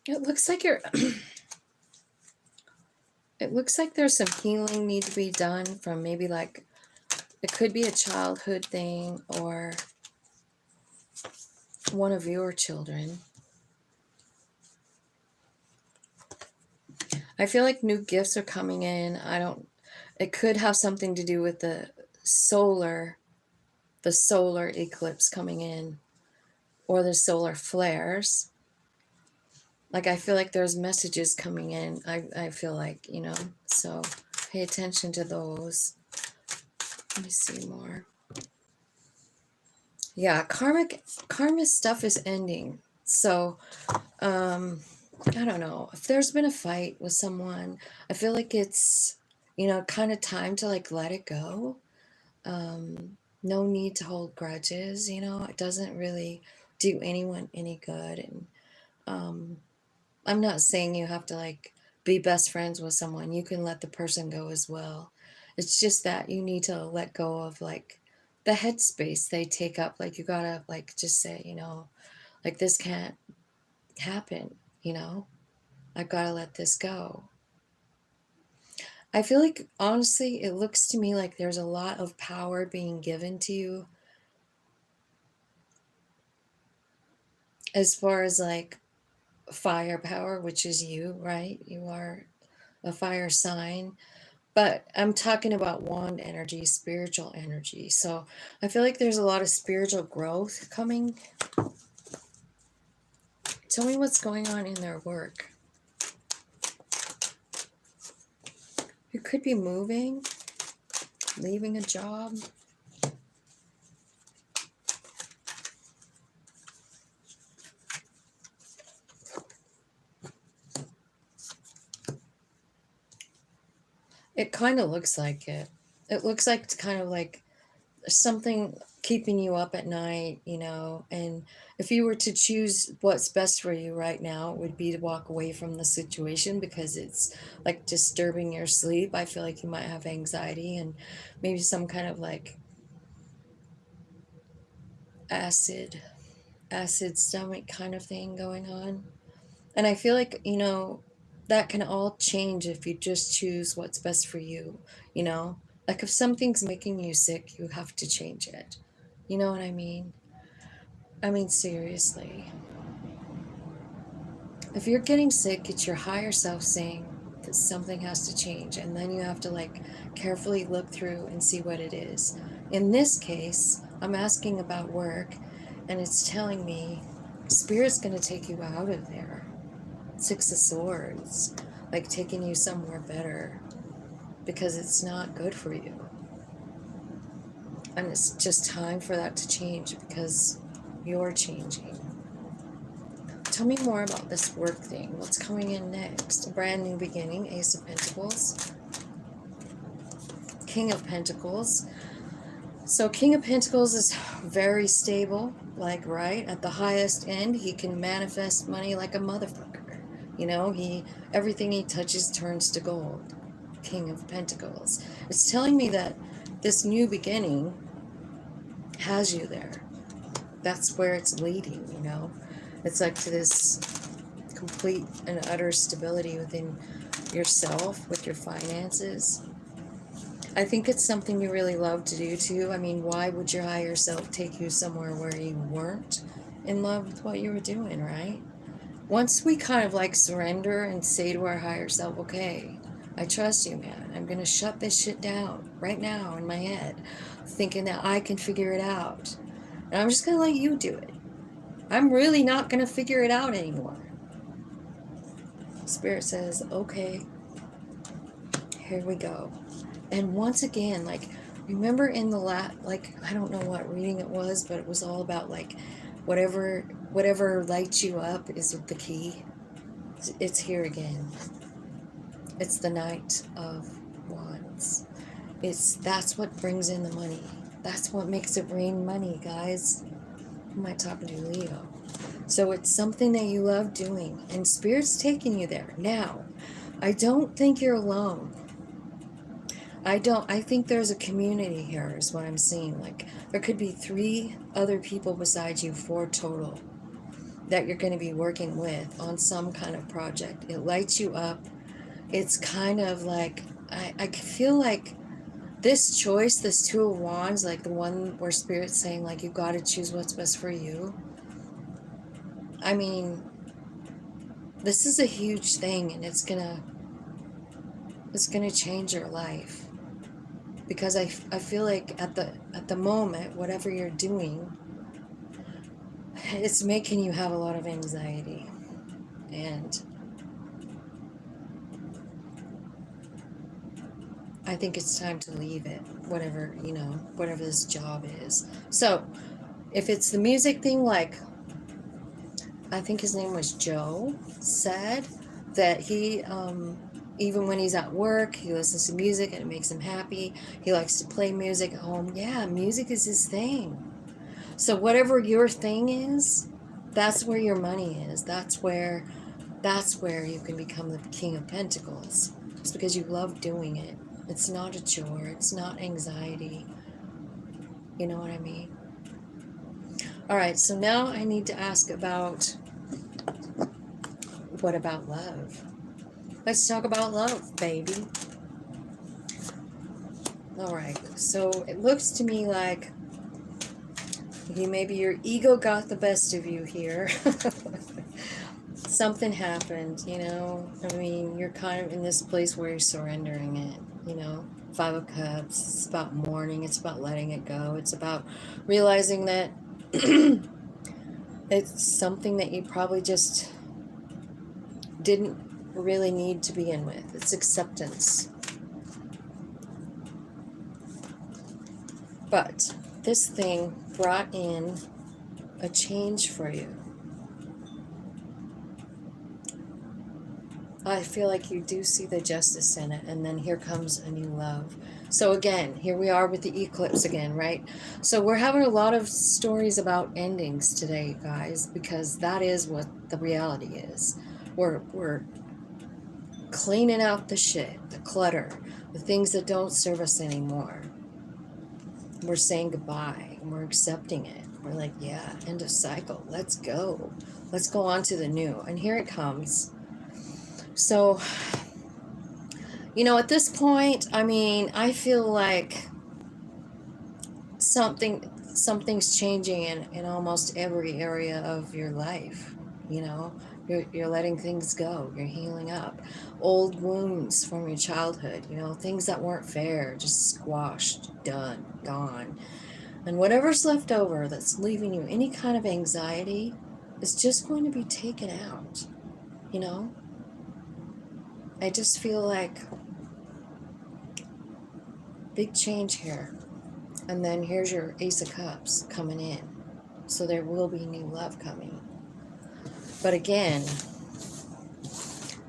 It looks like you're it looks like there's some healing need to be done from maybe like, it could be a childhood thing or one of your children. I feel like new gifts are coming in. It could have something to do with the solar eclipse coming in, or the solar flares. Like, I feel like there's messages coming in. I feel like, you know, so pay attention to those. Let me see more. Yeah, karmic stuff is ending. So, I don't know. If there's been a fight with someone, I feel like it's, you know, kind of time to like let it go. No need to hold grudges, you know, it doesn't really do anyone any good. And I'm not saying you have to like be best friends with someone. You can let the person go as well. It's just that you need to let go of like the headspace they take up. Like, you gotta like just say, you know, like, this can't happen, you know, I've got to let this go. I feel like, honestly, it looks to me like there's a lot of power being given to you as far as like fire power, which is you, right? You are a fire sign. But I'm talking about wand energy, spiritual energy. So I feel like there's a lot of spiritual growth coming. Tell me what's going on in their work. You could be moving, leaving a job. It kind of looks like it. It looks like it's kind of like something keeping you up at night, you know. And if you were to choose what's best for you right now, it would be to walk away from the situation because it's like disturbing your sleep. I feel like you might have anxiety and maybe some kind of like acid stomach kind of thing going on. And I feel like, you know, that can all change if you just choose what's best for you, you know? Like if something's making you sick, you have to change it. You know what I mean? I mean, seriously. If you're getting sick, it's your higher self saying that something has to change. And then you have to like carefully look through and see what it is. In this case, I'm asking about work and it's telling me Spirit's going to take you out of there. Six of Swords, like taking you somewhere better because it's not good for you. And it's just time for that to change because you're changing. Tell me more about this work thing. What's coming in next? A brand new beginning. Ace of Pentacles. King of Pentacles. So King of Pentacles is very stable, like right at the highest end. He can manifest money like a motherfucker. You know, everything he touches turns to gold. King of Pentacles. It's telling me that this new beginning has you there. That's where it's leading, you know. It's like to this complete and utter stability within yourself, with your finances. I think it's something you really love to do too. I mean, why would your higher self take you somewhere where you weren't in love with what you were doing, right? Once we kind of like surrender and say to our higher self, okay, I trust you, man. I'm going to shut this shit down right now in my head, thinking that I can figure it out. And I'm just going to let you do it. I'm really not going to figure it out anymore. Spirit says, okay, here we go. And once again, like, remember in the like, I don't know what reading it was, but it was all about like, whatever lights you up is the key. It's here again. It's the Knight of Wands. That's what brings in the money. That's what makes it rain money, guys. Who am I talking to? Leo. So it's something that you love doing, and Spirit's taking you there. Now, I don't think you're alone. I think there's a community here is what I'm seeing. Like, there could be 3 other people besides you, 4 total, that you're going to be working with on some kind of project. It lights you up. It's kind of like, I feel like this choice, this 2 of Wands, like the one where Spirit's saying, like, you got to choose what's best for you. I mean, this is a huge thing, and it's gonna change your life. Because I feel like at the moment, whatever you're doing, it's making you have a lot of anxiety. And I think it's time to leave it, whatever, you know, whatever this job is. So, if it's the music thing, like, I think his name was Joe, said that he, even when he's at work, he listens to music and it makes him happy. He likes to play music at home. Yeah, music is his thing. So whatever your thing is, that's where your money is. That's where you can become the King of Pentacles. It's because you love doing it. It's not a chore. It's not anxiety. You know what I mean? All right, so now I need to ask about, what about love? Let's talk about love, baby. All right, so it looks to me like maybe your ego got the best of you here. Something happened, you know. I mean, you're kind of in this place where you're surrendering it, you know. 5 of Cups, it's about mourning, it's about letting it go. It's about realizing that it's something that you probably just didn't really need to begin with. It's acceptance. But this thing brought in a change for you. I feel like you do see the justice in it, and then here comes a new love. So again, here we are with the eclipse again, right? So we're having a lot of stories about endings today, guys, because that is what the reality is. We're cleaning out the shit, the clutter, the things that don't serve us anymore. We're saying goodbye, and we're accepting it. We're like, yeah, end of cycle. Let's go. Let's go on to the new. And here it comes. So, you know, at this point, I mean, I feel like something's changing in almost every area of your life. You know, you're letting things go. You're healing up old wounds from your childhood. You know, things that weren't fair, just squashed, done, gone. And whatever's left over that's leaving you any kind of anxiety is just going to be taken out. You know, I just feel like big change here. And then here's your Ace of Cups coming in. So there will be new love coming. But again,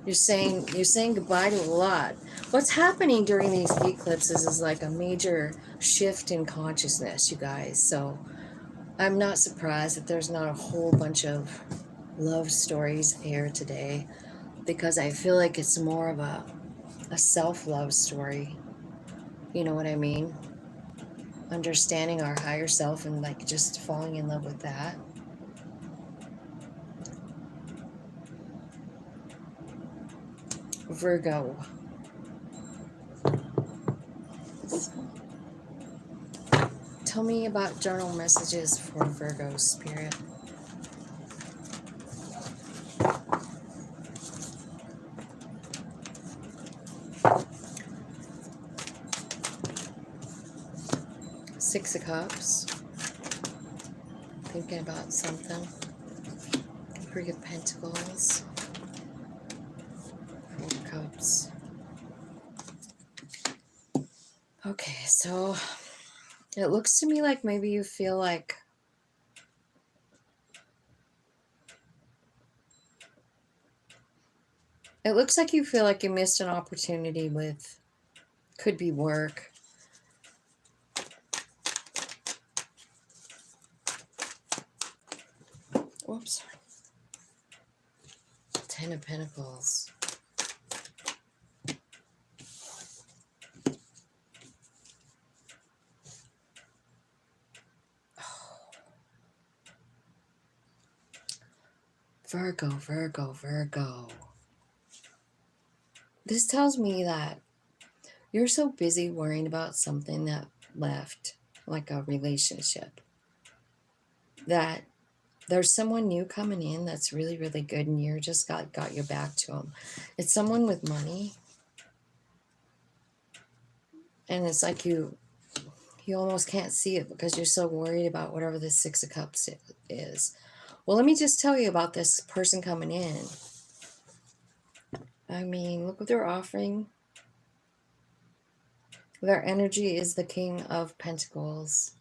you're saying goodbye to a lot. What's happening during these eclipses is like a major shift in consciousness, you guys. So I'm not surprised that there's not a whole bunch of love stories here today, because I feel like it's more of a self-love story. You know what I mean? Understanding our higher self and like just falling in love with that. Virgo. Tell me about journal messages for Virgo spirit. Six of Cups. Thinking about something. Three of Pentacles. Four of Cups. Okay, so it looks to me like maybe you feel like you missed an opportunity with, could be work. Whoops. Ten of Pentacles. Virgo, Virgo, Virgo. This tells me that you're so busy worrying about something that left, like a relationship, that there's someone new coming in that's really, really good, and you're just got your back to them. It's someone with money, and it's like you almost can't see it because you're so worried about whatever the Six of Cups is. Well, let me just tell you about this person coming in. I mean, look what they're offering. Their energy is the King of Pentacles.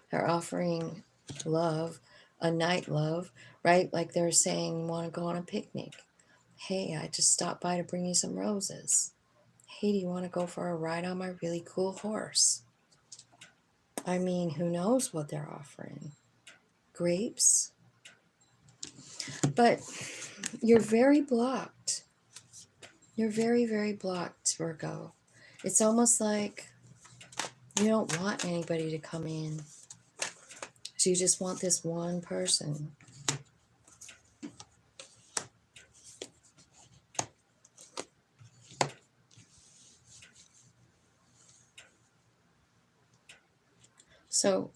They're offering love, a night love, right? Like they're saying, want to go on a picnic. Hey, I just stopped by to bring you some roses. Hey, do you want to go for a ride on my really cool horse? I mean, who knows what they're offering? Grapes? But you're very blocked. You're very, very blocked, Virgo. It's almost like you don't want anybody to come in. So you just want this one person. So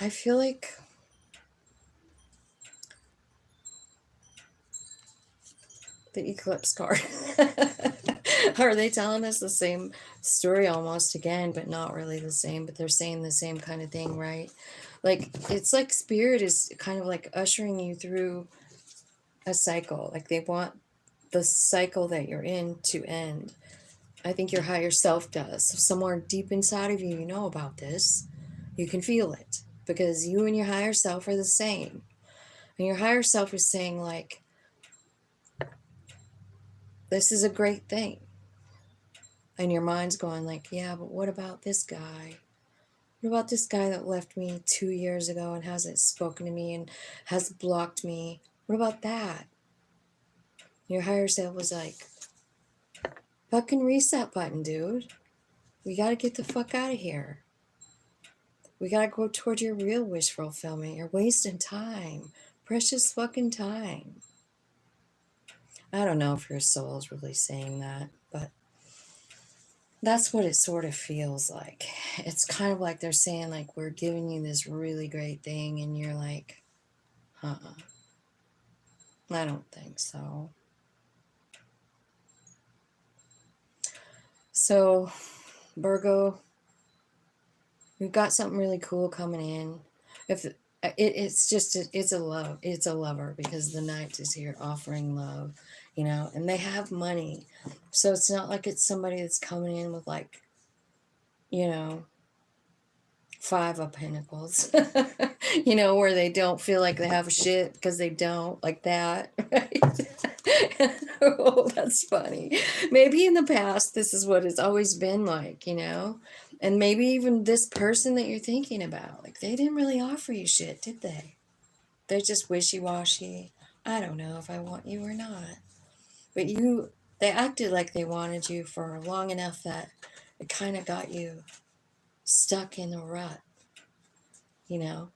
I feel like the eclipse card. Are they telling us the same story almost again, but not really the same, but they're saying the same kind of thing, right? Like, it's like spirit is kind of like ushering you through a cycle. Like they want the cycle that you're in to end. I think your higher self does. So somewhere deep inside of you, you know about this. You can feel it because you and your higher self are the same. And your higher self is saying, like, this is a great thing. And your mind's going like, yeah, but what about this guy? What about this guy that left me 2 years ago and hasn't spoken to me and has blocked me? What about that? Your higher self was like, fucking reset button, dude. We got to get the fuck out of here. We got to go toward your real wish fulfillment. You're wasting time. Precious fucking time. I don't know if your soul is really saying that, but that's what it sort of feels like. It's kind of like they're saying, like, we're giving you this really great thing, and you're like, I don't think so. So, Virgo, we've got something really cool coming in. If it's a lover, because the knight is here offering love, you know, and they have money. So it's not like it's somebody that's coming in with, like, you know, 5 of Pentacles, you know, where they don't feel like they have shit because they don't, like that, right? Oh, that's funny. Maybe in the past, this is what it's always been like, you know, and maybe even this person that you're thinking about, like, they didn't really offer you shit, did they? They're just wishy-washy. I don't know if I want you or not, but they acted like they wanted you for long enough that it kind of got you stuck in a rut. You know,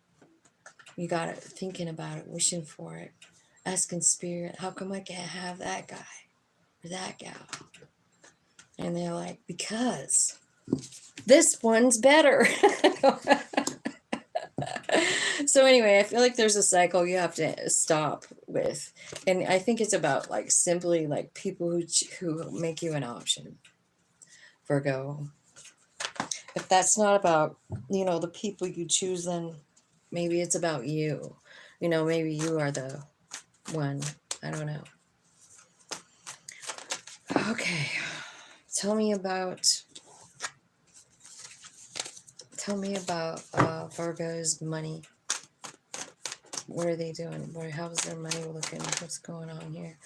you got it thinking about it, wishing for it, asking spirit, how come I can't have that guy or that gal? And they're like, because this one's better. So anyway, I feel like there's a cycle you have to stop with. And I think it's about, like, simply, like, people who make you an option, Virgo. If that's not about, you know, the people you choose, then maybe it's about you. You know, maybe you are the one. I don't know. Okay. Tell me about Virgo's money. What are they doing? How's their money looking? What's going on here?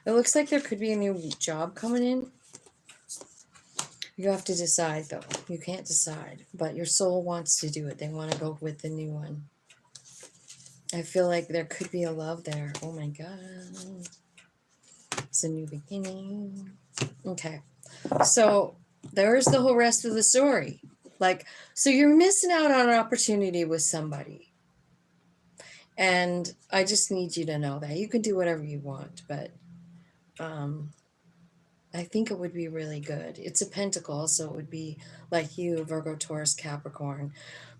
It looks like there could be a new job coming in. You have to decide, though. You can't decide, but your soul wants to do it. They want to go with the new one. I feel like there could be a love there. Oh my God. It's a new beginning. Okay. So there's the whole rest of the story. Like, so you're missing out on an opportunity with somebody. And I just need you to know that. You can do whatever you want, but I think it would be really good. It's a pentacle, so it would be like you, Virgo, Taurus, Capricorn.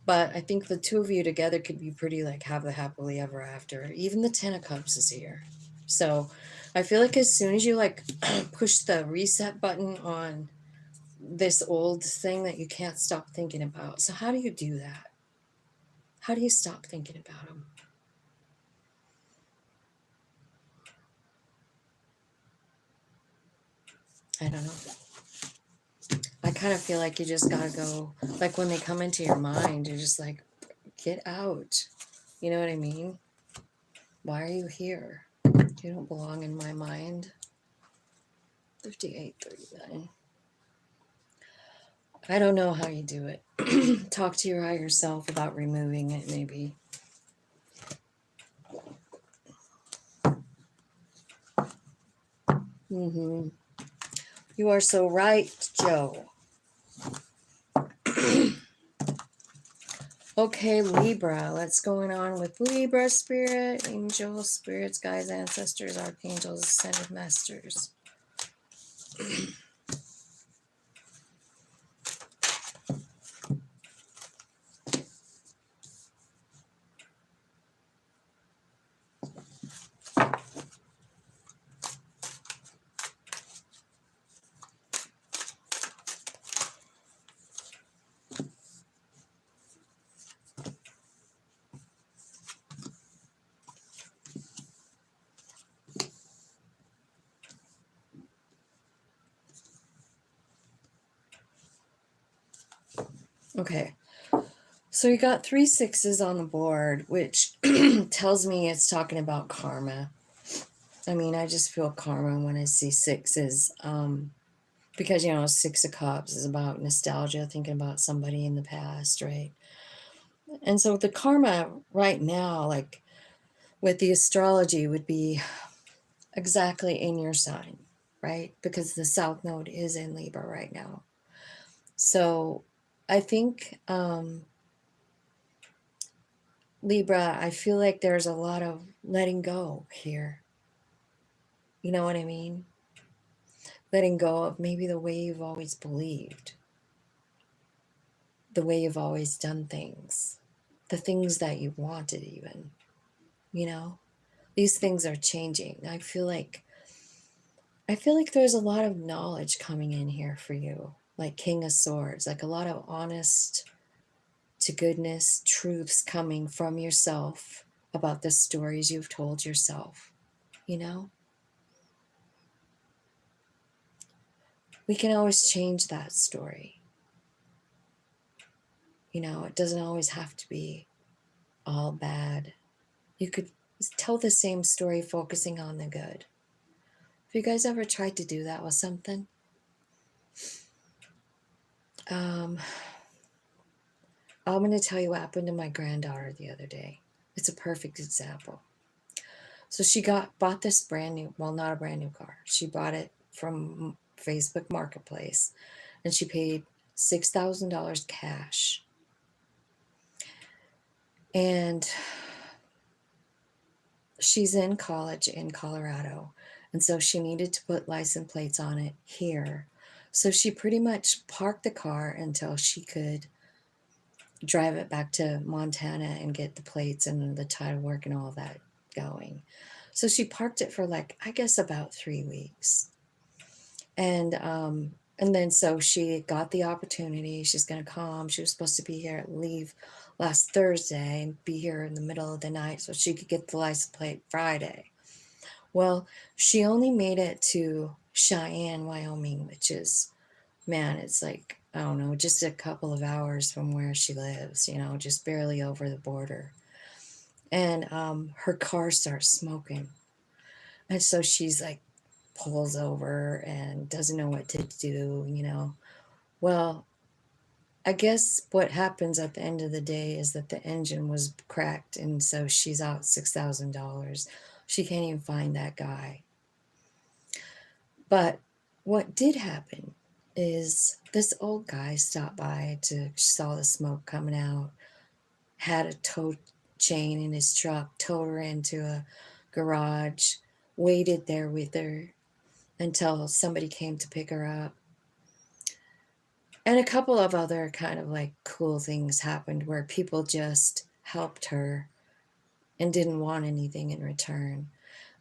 But I think the two of you together could be pretty, like, have the happily ever after. Even the Ten of Cups is here. So I feel like as soon as you, like, push the reset button on this old thing that you can't stop thinking about. So how do you do that? How do you stop thinking about them? I don't know. I kind of feel like you just gotta go, like, when they come into your mind, you're just like, get out. You know what I mean? Why are you here? You don't belong in my mind. 5839. I don't know how you do it. Talk to your higher self about removing it, maybe. You are so right, Joe. Okay, Libra. What's going on with Libra spirit? Angels, spirits, guides, ancestors, archangels, ascended masters. Okay. So you got 3 sixes on the board, which tells me it's talking about karma. I mean, I just feel karma when I see sixes. Because, you know, 6 of Cups is about nostalgia, thinking about somebody in the past, right? And so the karma right now, like with the astrology, would be exactly in your sign, right? Because the South Node is in Libra right now. So I think Libra, I feel like there's a lot of letting go here. You know what I mean? Letting go of maybe the way you've always believed, the way you've always done things, the things that you wanted, even, you know? These things are changing. I feel like there's a lot of knowledge coming in here for you, like King of Swords, like a lot of honest to goodness truths coming from yourself about the stories you've told yourself, you know? We can always change that story. You know, it doesn't always have to be all bad. You could tell the same story focusing on the good. Have you guys ever tried to do that with something? I'm going to tell you what happened to my granddaughter the other day. It's a perfect example. So she bought this brand new, well, not a brand new car. She bought it from Facebook Marketplace, and she paid $6,000 cash. And she's in college in Colorado, and so she needed to put license plates on it here. So she pretty much parked the car until she could drive it back to Montana and get the plates and the title work and all that going. So she parked it for like, I guess about 3 weeks. And then so she got the opportunity. She's going to come. She was supposed to be here, leave last Thursday and be here in the middle of the night so she could get the license plate Friday. Well, she only made it to Cheyenne, Wyoming, which is, man, it's like, I don't know, just a couple of hours from where she lives, you know, just barely over the border. And her car starts smoking. And so she's like, pulls over and doesn't know what to do, you know. Well, I guess what happens at the end of the day is that the engine was cracked, and so she's out $6,000. She can't even find that guy. But what did happen is this old guy stopped by saw the smoke coming out, had a tow chain in his truck, towed her into a garage, waited there with her until somebody came to pick her up. And a couple of other kind of like cool things happened where people just helped her and didn't want anything in return.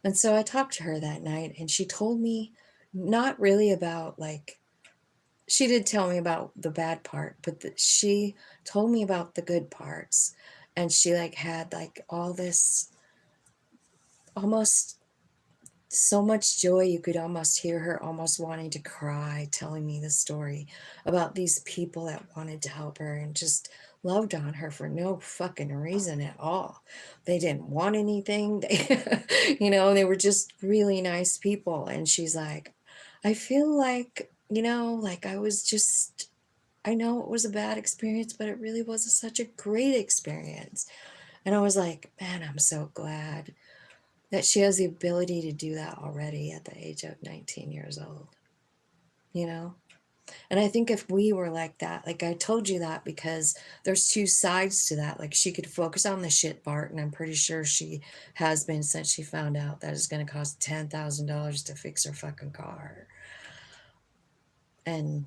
And so I talked to her that night, and she told me not really about like, she did tell me about the bad part, but she told me about the good parts. And she like had like all this almost so much joy, you could almost hear her almost wanting to cry, telling me the story about these people that wanted to help her and just loved on her for no fucking reason at all. They didn't want anything. They, you know, they were just really nice people. And she's like, I feel like, you know, like I know it was a bad experience, but it really was such a great experience. And I was like, man, I'm so glad that she has the ability to do that already at the age of 19 years old, you know? And I think if we were like that, like I told you that because there's two sides to that. Like she could focus on the shit part, and I'm pretty sure she has been since she found out that it's going to cost $10,000 to fix her fucking car. And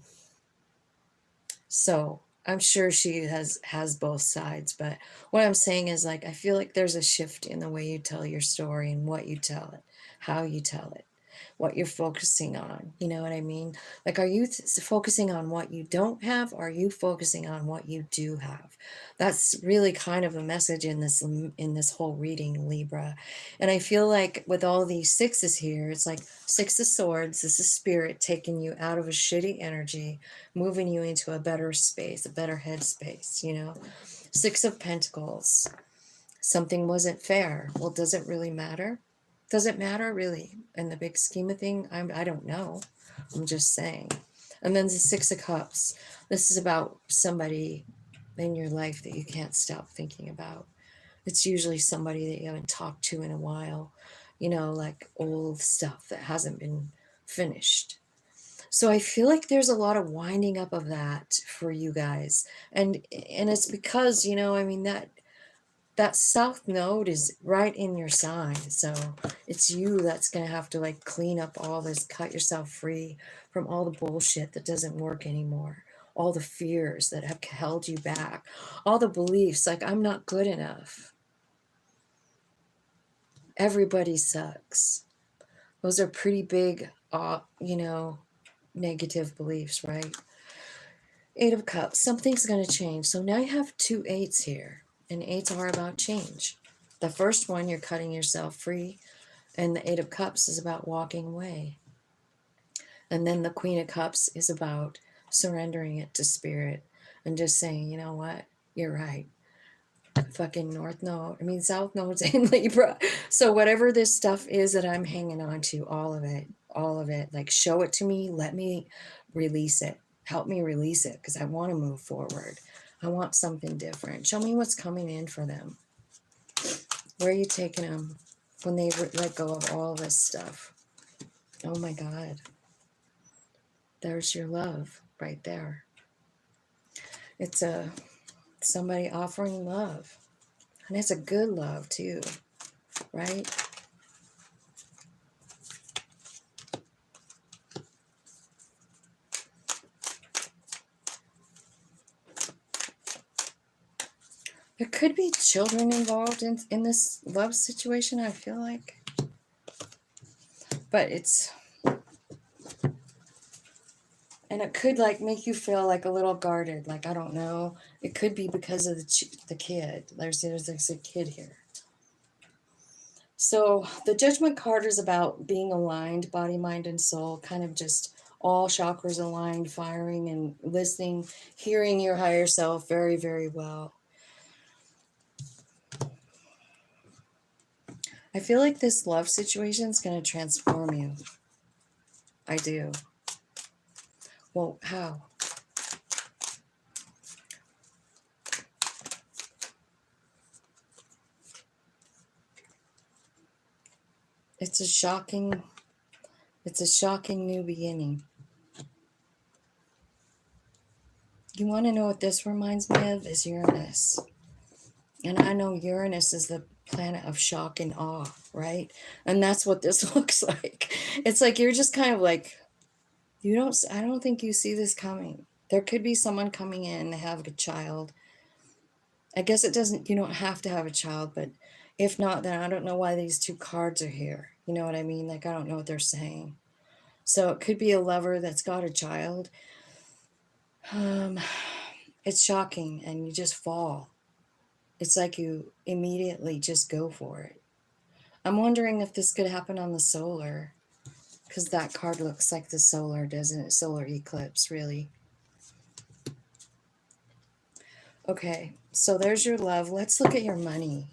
so I'm sure she has both sides, but what I'm saying is like I feel like there's a shift in the way you tell your story and what you tell it, how you tell it, what you're focusing on. You know what I mean? Like, are you focusing on what you don't have, or are you focusing on what you do have? That's really kind of a message in this whole reading, Libra. And I feel like with all these sixes here, it's like 6 of Swords. This is spirit taking you out of a shitty energy, moving you into a better space, a better headspace, you know. Six of Pentacles. Something wasn't fair. Well, does it really matter? Does it matter really in the big scheme of things? I don't know. I'm just saying. And then the Six of Cups. This is about somebody in your life that you can't stop thinking about. It's usually somebody that you haven't talked to in a while, you know, like old stuff that hasn't been finished. So I feel like there's a lot of winding up of that for you guys. And it's because, you know, I mean, that south node is right in your sign. So it's you that's going to have to like clean up all this, cut yourself free from all the bullshit that doesn't work anymore. All the fears that have held you back, all the beliefs like I'm not good enough. Everybody sucks. Those are pretty big, you know, negative beliefs, right? Eight of Cups. Something's going to change. So now you have two eights here, and eights are about change. The first one, you're cutting yourself free, and the Eight of Cups is about walking away. And then the Queen of Cups is about surrendering it to Spirit and just saying, you know what, you're right. Fucking North Node, I mean South Node's in Libra. So whatever this stuff is that I'm hanging on to, all of it, like show it to me, let me release it. Help me release it because I want to move forward. I want something different. Show me what's coming in for them. Where are you taking them when they let go of all this stuff? Oh my God. There's your love right there. It's somebody offering love. And it's a good love too, right? There could be children involved in this love situation, I feel like. But it's... And it could like make you feel like a little guarded. Like, I don't know. It could be because of the kid. There's a kid here. So the Judgment card is about being aligned, body, mind, and soul. Kind of just all chakras aligned, firing and listening, hearing your higher self very, very well. I feel like this love situation is going to transform you. I do. Well, how? It's a shocking new beginning. You want to know what this reminds me of? Is Uranus. And I know Uranus is the planet of shock and awe, right? And that's what this looks like. It's like you're just kind of like, I don't think you see this coming. There could be someone coming in to have a child. I guess you don't have to have a child, but if not, then I don't know why these two cards are here. You know what I mean? Like, I don't know what they're saying. So it could be a lover that's got a child. It's shocking and you just fall. It's like you immediately just go for it. I'm wondering if this could happen on the solar, because that card looks like the solar, doesn't it? Solar eclipse, really. Okay, so there's your love. Let's look at your money.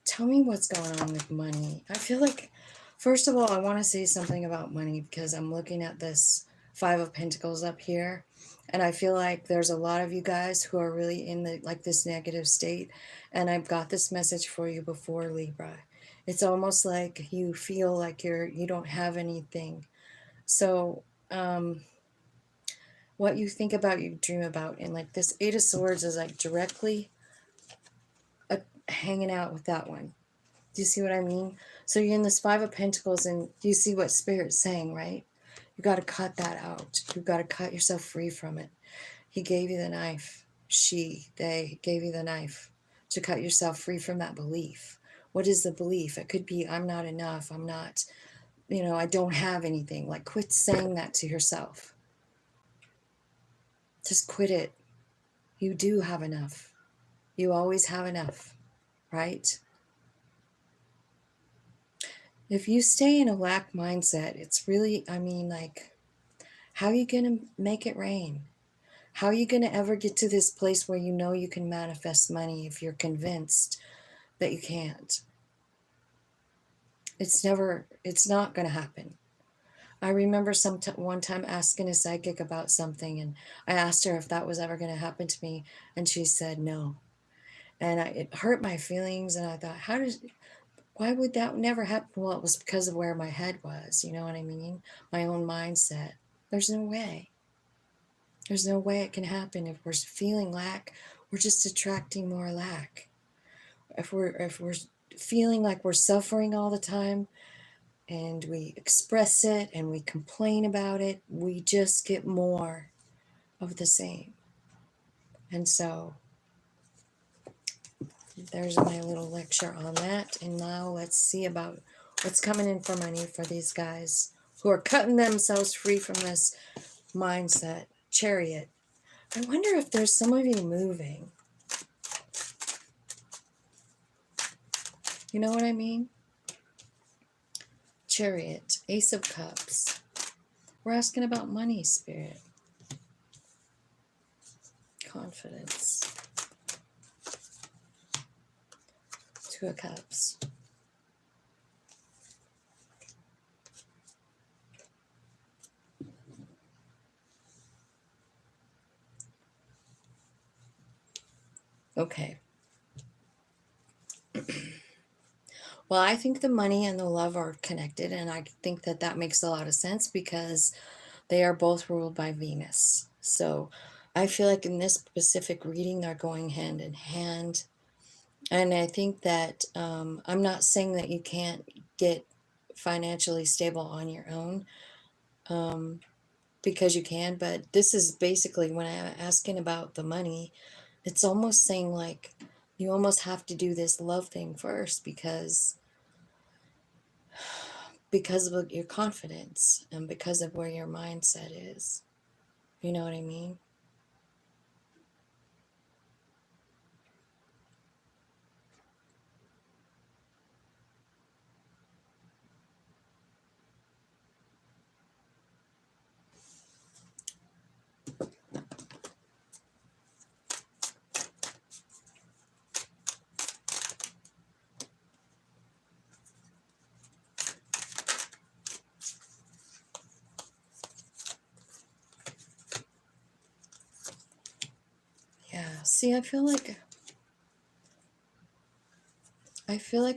Tell me what's going on with money. I feel like, first of all, I want to say something about money because I'm looking at this Five of Pentacles up here. And I feel like there's a lot of you guys who are really in this negative state. And I've got this message for you before, Libra. It's almost like you feel like you don't have anything. So, what you think about, you dream about. And like this Eight of Swords is like directly hanging out with that one. Do you see what I mean? So you're in this Five of Pentacles, and do you see what Spirit's saying, right? You got to cut that out. You've got to cut yourself free from it. He gave you the knife. They gave you the knife to cut yourself free from that belief. What is the belief? It could be, I'm not enough. I'm not, I don't have anything. Like, quit saying that to yourself. Just quit it. You do have enough. You always have enough, right? If you stay in a lack mindset, it's really, how are you going to make it rain? How are you going to ever get to this place where you know you can manifest money if you're convinced that you can't? It's not going to happen. I remember one time asking a psychic about something, and I asked her if that was ever going to happen to me, and she said no. And it hurt my feelings, and I thought, why would that never happen? Well, it was because of where my head was, you know what I mean? My own mindset. There's no way. There's no way it can happen. If we're feeling lack, we're just attracting more lack. If we're feeling like we're suffering all the time, and we express it and we complain about it, we just get more of the same. And so there's my little lecture on that. And now let's see about what's coming in for money for these guys who are cutting themselves free from this mindset. Chariot. I wonder if there's some of you moving. You know what I mean? Chariot. Ace of Cups. We're asking about money, Spirit. Confidence. Two of Cups. Okay. Well, I think the money and the love are connected, and I think that that makes a lot of sense because they are both ruled by Venus. So I feel like in this specific reading, they're going hand in hand. And I think that I'm not saying that you can't get financially stable on your own, because you can, but this is basically when I'm asking about the money, it's almost saying like you almost have to do this love thing first because of your confidence and because of where your mindset is. You know what I mean? Yeah. See, I feel like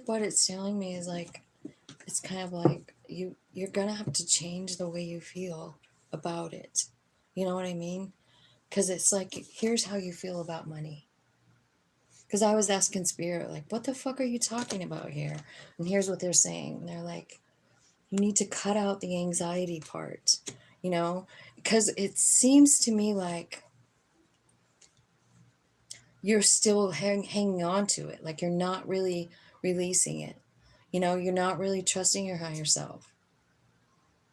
what it's telling me is like it's kind of like you're gonna have to change the way you feel about it. You know what I mean? Because it's like, here's how you feel about money. Because I was asking Spirit, like, what the fuck are you talking about here? And here's what they're saying. They're like, you need to cut out the anxiety part, you know? Because it seems to me like you're still hanging on to it. Like you're not really releasing it. You know, you're not really trusting your higher self.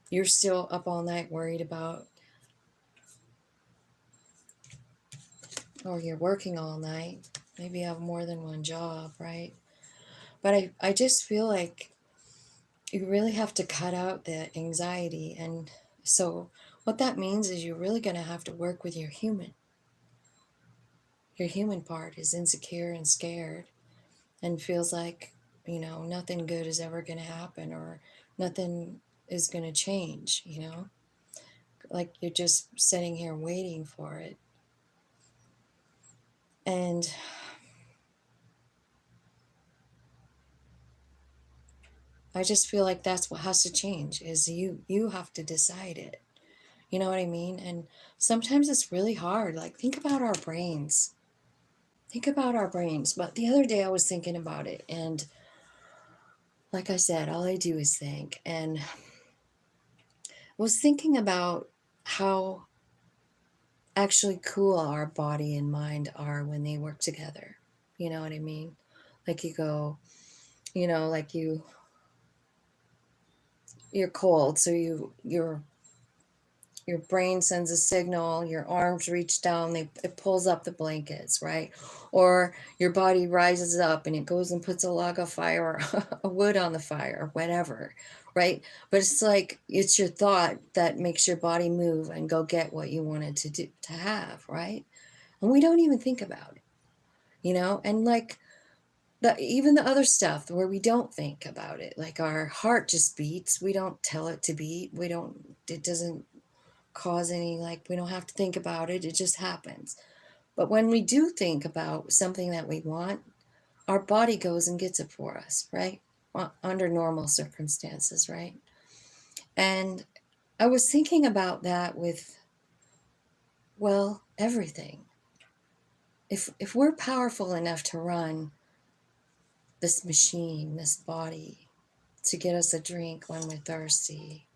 You're still up all night worried about, or you're working all night. Maybe you have more than one job, right? But I just feel like you really have to cut out the anxiety. And so what that means is you're really going to have to work with your human. Your human part is insecure and scared and feels like, you know, nothing good is ever going to happen or nothing is going to change, you know? Like you're just sitting here waiting for it. And I just feel like that's what has to change is you have to decide it. You know what I mean? And sometimes it's really hard. Like think about our brains. Think about our brains. But the other day I was thinking about it, and like I said, all I do is think, and was thinking about how actually cool our body and mind are when they work together. You know what I mean? Like you go, you know, like you're cold, so you're Your brain sends a signal, your arms reach down, it pulls up the blankets, right? Or your body rises up and it goes and puts a log of fire or a wood on the fire or whatever, right? But it's like, it's your thought that makes your body move and go get what you wanted to do, to have, right? And we don't even think about it, you know? And like, even the other stuff where we don't think about it, like our heart just beats, we don't tell it to beat, it doesn't cause any, like, we don't have to think about it, it just happens. But when we do think about something that we want, our body goes and gets it for us, right? Under normal circumstances, right? And I was thinking about that with, well, everything. If we're powerful enough to run this machine, this body, to get us a drink when we're thirsty,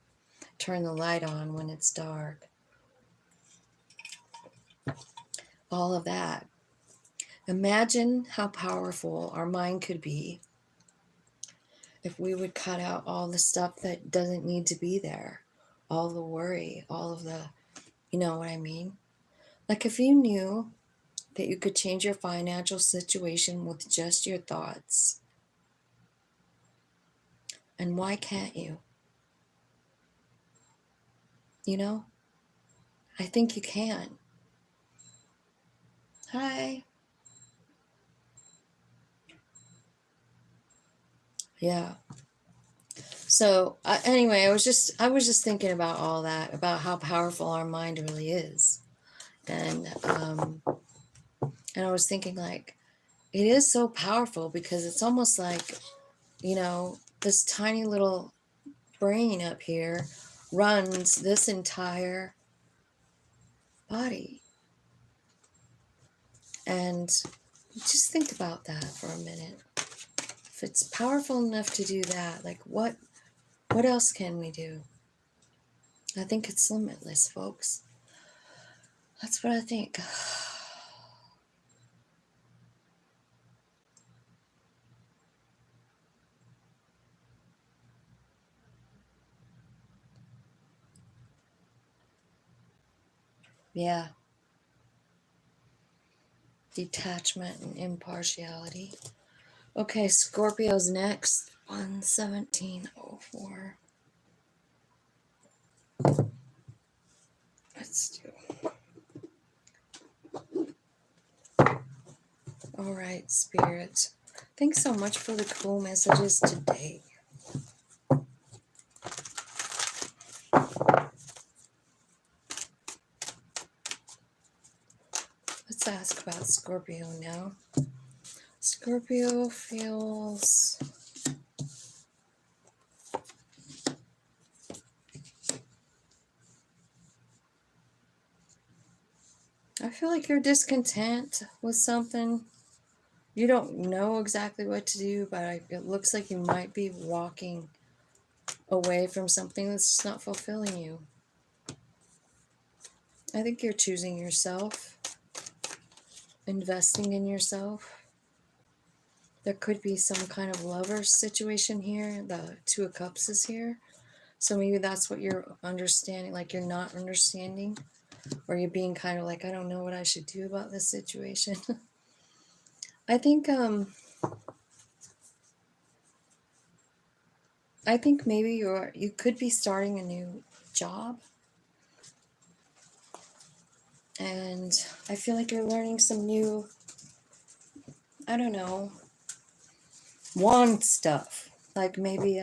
turn the light on when it's dark, all of that. Imagine how powerful our mind could be if we would cut out all the stuff that doesn't need to be there, all the worry, all of the, you know what I mean? Like if you knew that you could change your financial situation with just your thoughts, and why can't you? You know, I think you can. Hi. Yeah. So anyway, I was just thinking about all that, about how powerful our mind really is, and I was thinking like, it is so powerful because it's almost like, you know, this tiny little brain up here runs this entire body, and just think about that for a minute. If it's powerful enough to do that, like what else can we do? I think it's limitless, folks. That's what I think. Yeah. Detachment and impartiality. Okay, Scorpio's next. 11704. Let's do. All right, Spirit. Thanks so much for the cool messages today. Let's ask about Scorpio now. Scorpio feels... I feel like you're discontent with something. You don't know exactly what to do, but it looks like you might be walking away from something that's just not fulfilling you. I think you're choosing yourself, investing in yourself. There could be some kind of lover situation here. The Two of Cups is here. So maybe that's what you're understanding, like you're not understanding, or you're being kind of like, I don't know what I should do about this situation. I think maybe you could be starting a new job. And I feel like you're learning some new, I don't know, wand stuff. Like maybe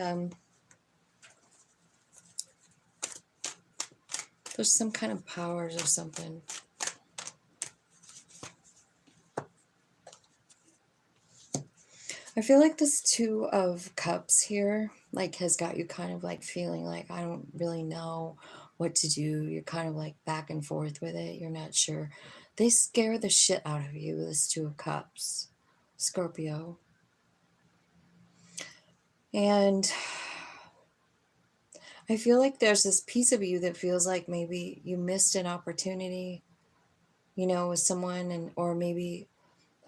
there's some kind of powers or something. I feel like this Two of Cups here, like, has got you kind of like feeling like, I don't really know what to do. You're kind of like back and forth with it. You're not sure. They scare the shit out of you, this Two of Cups, Scorpio. And I feel like there's this piece of you that feels like maybe you missed an opportunity, you know, with someone, and or maybe,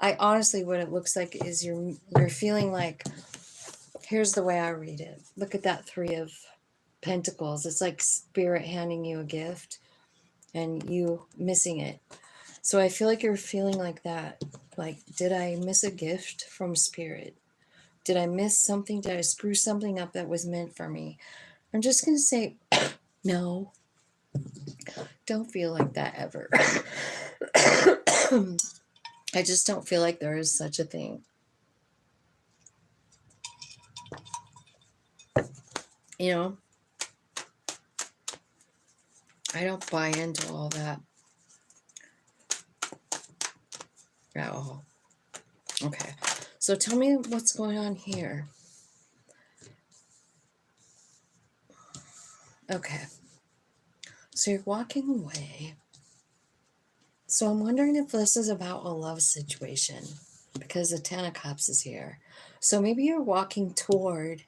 I honestly, what it looks like is you're feeling like, here's the way I read it. Look at that Three of Pentacles. It's like Spirit handing you a gift. and you missing it. So I feel like you're feeling like that. Like, did I miss a gift from spirit? Did I miss something? Did I screw something up that was meant for me? I'm just going to say, no, don't feel like that ever. I just don't feel like there is such a thing. You know, I don't buy into all that at all. Okay, so tell me what's going on here. Okay, so you're walking away. So I'm wondering if this is about a love situation, because the Ten of Cups is here. So maybe you're walking toward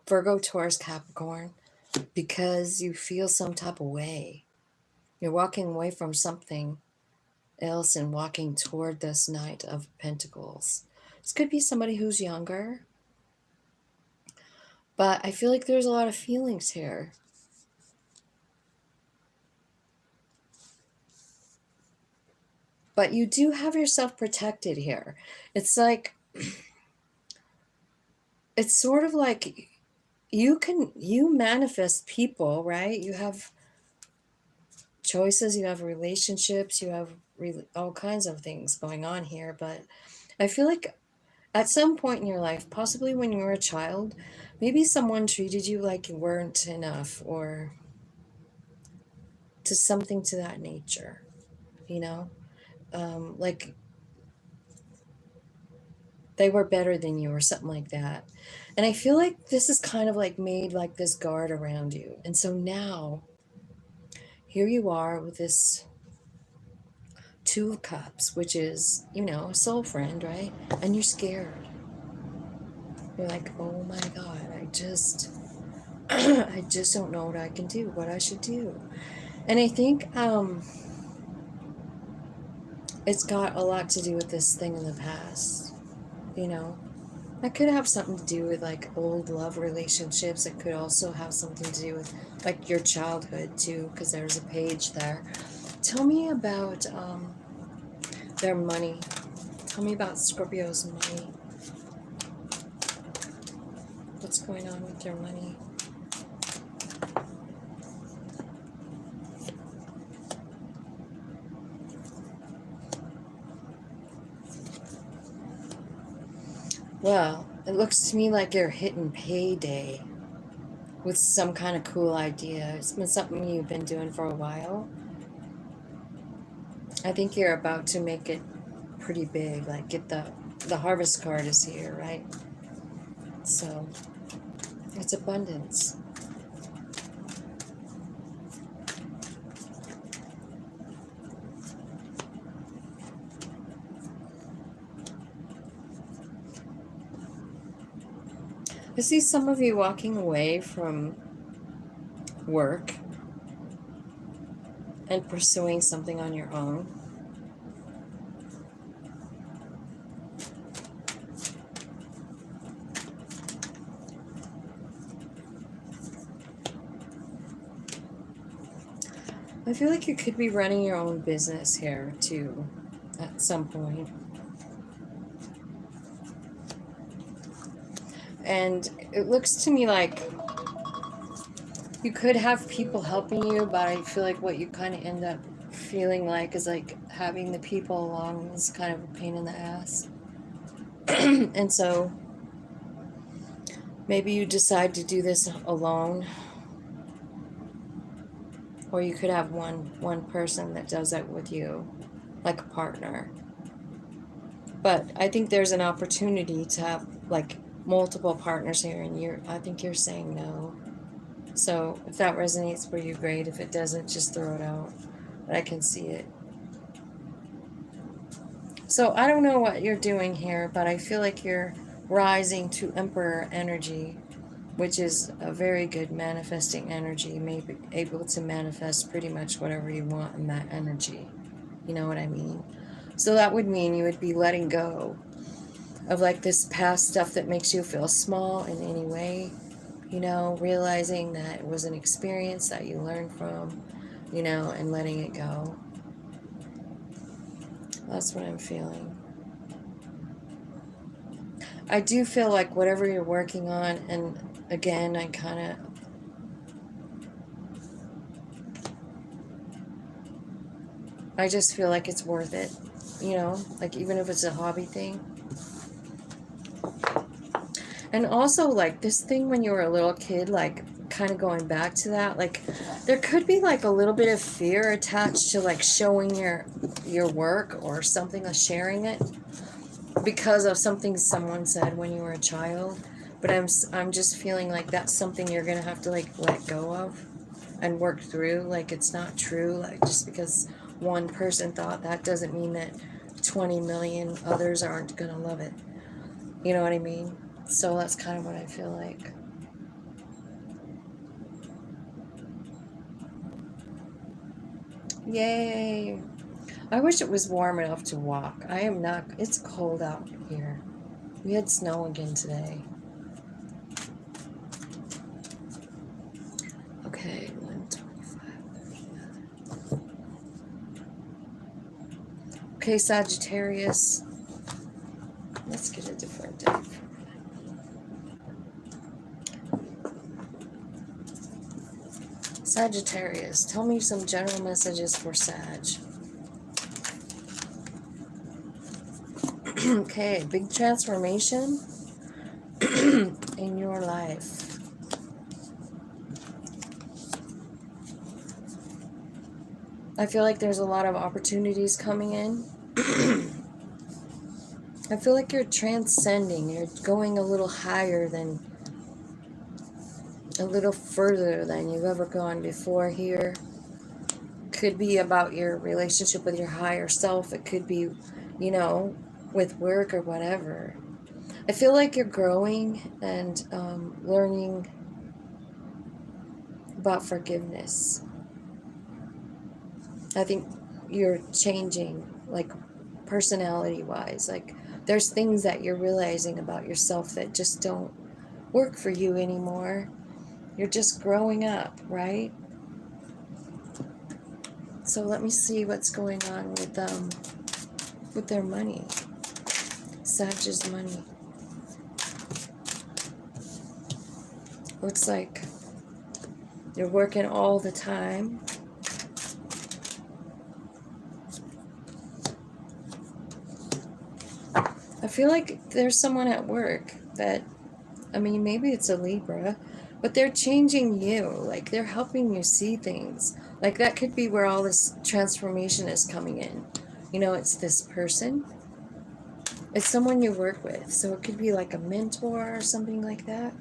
Virgo, Taurus, Capricorn, because you feel some type of way. You're walking away from something else and walking toward this Knight of Pentacles. This could be somebody who's younger, but I feel like there's a lot of feelings here. But you do have yourself protected here. It's like, it's sort of like you manifest people, right? You have choices, you have relationships, you have all kinds of things going on here. But I feel like at some point in your life, possibly when you were a child, maybe someone treated you like you weren't enough, or to something to that nature, you know? Like they were better than you or something like that. And I feel like this is kind of like made like this guard around you. And so now, here you are with this Two of Cups, which is, you know, a soul friend, right? And you're scared. You're like, oh my God, I just don't know what I can do, what I should do. And I think it's got a lot to do with this thing in the past, you know? That could have something to do with like old love relationships. It could also have something to do with like your childhood too, because there's a page there. Tell me about their money. Tell me about Scorpio's money. What's going on with their money? Well, it looks to me like you're hitting payday with some kind of cool idea. It's been something you've been doing for a while. I think you're about to make it pretty big. Like, get the harvest card is here, right? So it's abundance. I see some of you walking away from work and pursuing something on your own. I feel like you could be running your own business here too at some point. And it looks to me like you could have people helping you, but I feel like what you kind of end up feeling like is like having the people along is kind of a pain in the ass. And so maybe you decide to do this alone, or you could have one person that does it with you, like a partner. But I think there's an opportunity to have like multiple partners here, and I think you're saying no. So if that resonates for you, great. If it doesn't, just throw it out. But I can see it. So I don't know what you're doing here, but I feel like you're rising to Emperor energy, which is a very good manifesting energy. You may be able to manifest pretty much whatever you want in that energy. You know what I mean? So that would mean you would be letting go of like this past stuff that makes you feel small in any way. You know, realizing that it was an experience that you learned from, you know, and letting it go. That's what I'm feeling. I do feel like whatever you're working on, and again, I just feel like it's worth it, you know, like even if it's a hobby thing. And also, like, this thing when you were a little kid, like, kind of going back to that, like, there could be, like, a little bit of fear attached to, like, showing your work or something, or sharing it because of something someone said when you were a child. But I'm just feeling like that's something you're going to have to, like, let go of and work through. Like, it's not true. Like, just because one person thought, that doesn't mean that 20 million others aren't going to love it. You know what I mean? So that's kind of what I feel like. Yay! I wish it was warm enough to walk. I am not. It's cold out here. We had snow again today. Okay, 125. Okay, Sagittarius. Let's get a different deck. Sagittarius, tell me some general messages for Sag. Okay, big transformation in your life. I feel like there's a lot of opportunities coming in. I feel like you're transcending. You're going a little higher than, a little further than you've ever gone before here. Could be about your relationship with your higher self. It could be, you know, with work or whatever. I feel like you're growing and learning about forgiveness. I think you're changing, like, personality-wise. Like, there's things that you're realizing about yourself that just don't work for you anymore. You're just growing up, right? So let me see what's going on with their money. Sag's money. Looks like you're working all the time. I feel like there's someone at work that, I mean, maybe it's a Libra, but they're changing you. Like, they're helping you see things. Like, that could be where all this transformation is coming in. You know, it's this person. It's someone you work with. So it could be like a mentor or something like that.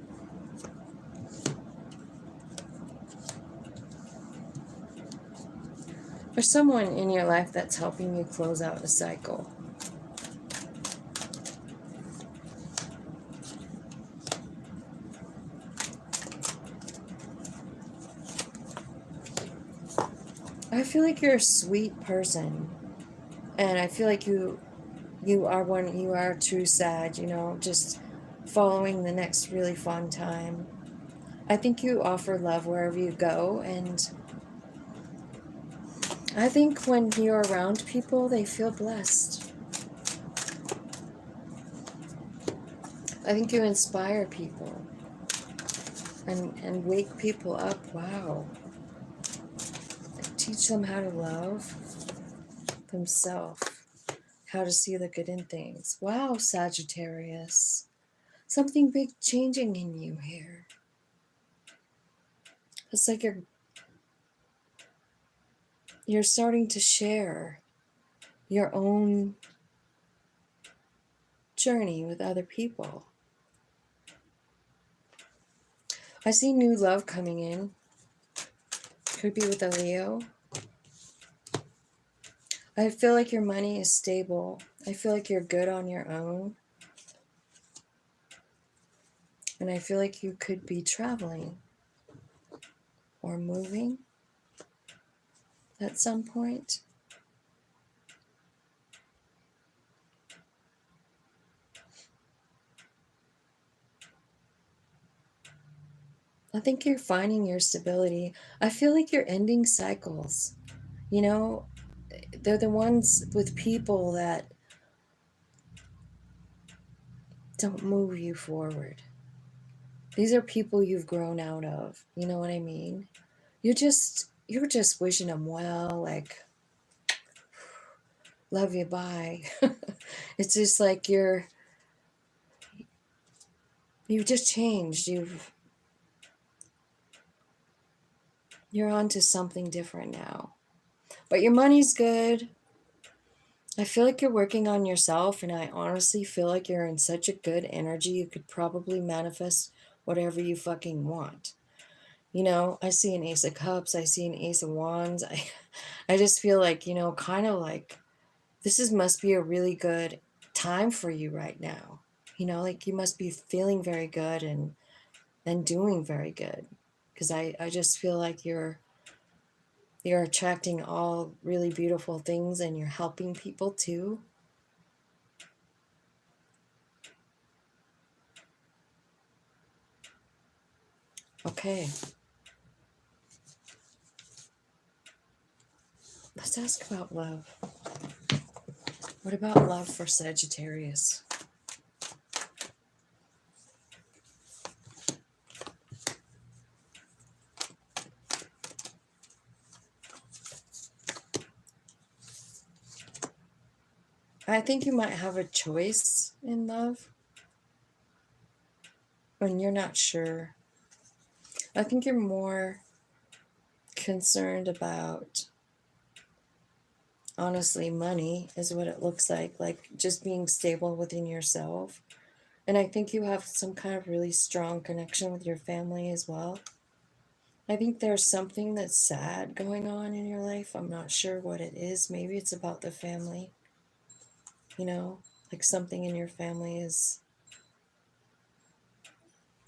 There's someone in your life that's helping you close out a cycle. I feel like you're a sweet person. And I feel like you are a true Sag, you know, just following the next really fun time. I think you offer love wherever you go, and I think when you're around people, they feel blessed. I think you inspire people and wake people up. Wow. Teach them how to love themselves, how to see the good in things. Wow, Sagittarius. Something big changing in you here. It's like you're starting to share your own journey with other people. I see new love coming in. Could be with a Leo. I feel like your money is stable. I feel like you're good on your own. And I feel like you could be traveling or moving at some point. I think you're finding your stability. I feel like you're ending cycles. You know, they're the ones with people that don't move you forward. These are people you've grown out of. You know what I mean? You're just wishing them well, like, love you, bye. It's just like you've just changed. You're on to something different now. But your money's good. I feel like you're working on yourself, and I honestly feel like you're in such a good energy. You could probably manifest whatever you fucking want. You know, I see an ace of cups, I see an ace of wands. I just feel like, you know, kind of like must be a really good time for you right now. You know, like you must be feeling very good and doing very good. Because I just feel like you're attracting all really beautiful things, and you're helping people too. Okay. Let's ask about love. What about love for Sagittarius? I think you might have a choice in love when you're not sure. I think you're more concerned about, honestly, money is what it looks like just being stable within yourself. And I think you have some kind of really strong connection with your family as well. I think there's something that's sad going on in your life. I'm not sure what it is. Maybe it's about the family. You know, like something in your family is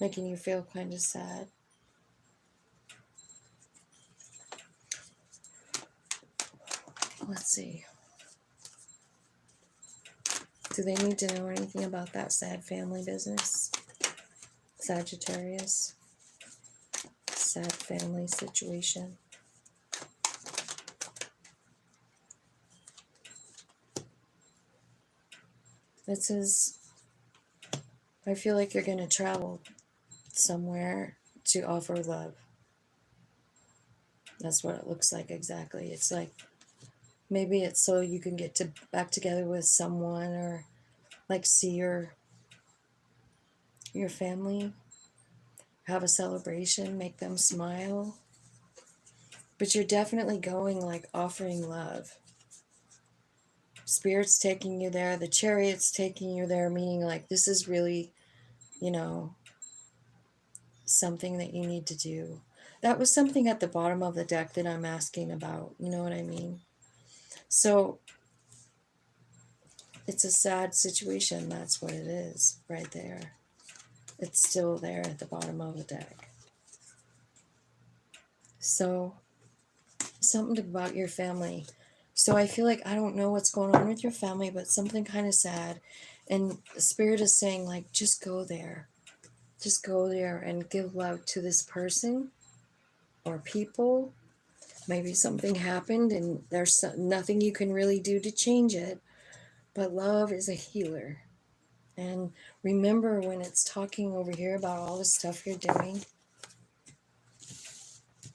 making you feel kind of sad. Let's see. Do they need to know anything about that sad family business? Sagittarius. Sad family situation. It says, I feel like you're going to travel somewhere to offer love. That's what it looks like exactly. It's like, maybe it's so you can get back together with someone, or like see your family, have a celebration, make them smile. But you're definitely going like offering love. Spirit's taking you there, the Chariot's taking you there, meaning like this is really, you know, something that you need to do. That was something at the bottom of the deck that I'm asking about, you know what I mean? So it's a sad situation, that's what it is right there. It's still there at the bottom of the deck. So something about your family. So I feel like I don't know what's going on with your family, but something kind of sad. And the Spirit is saying, like, just go there. Just go there and give love to this person or people. Maybe something happened and there's nothing you can really do to change it. But love is a healer. And remember, when it's talking over here about all the stuff you're doing,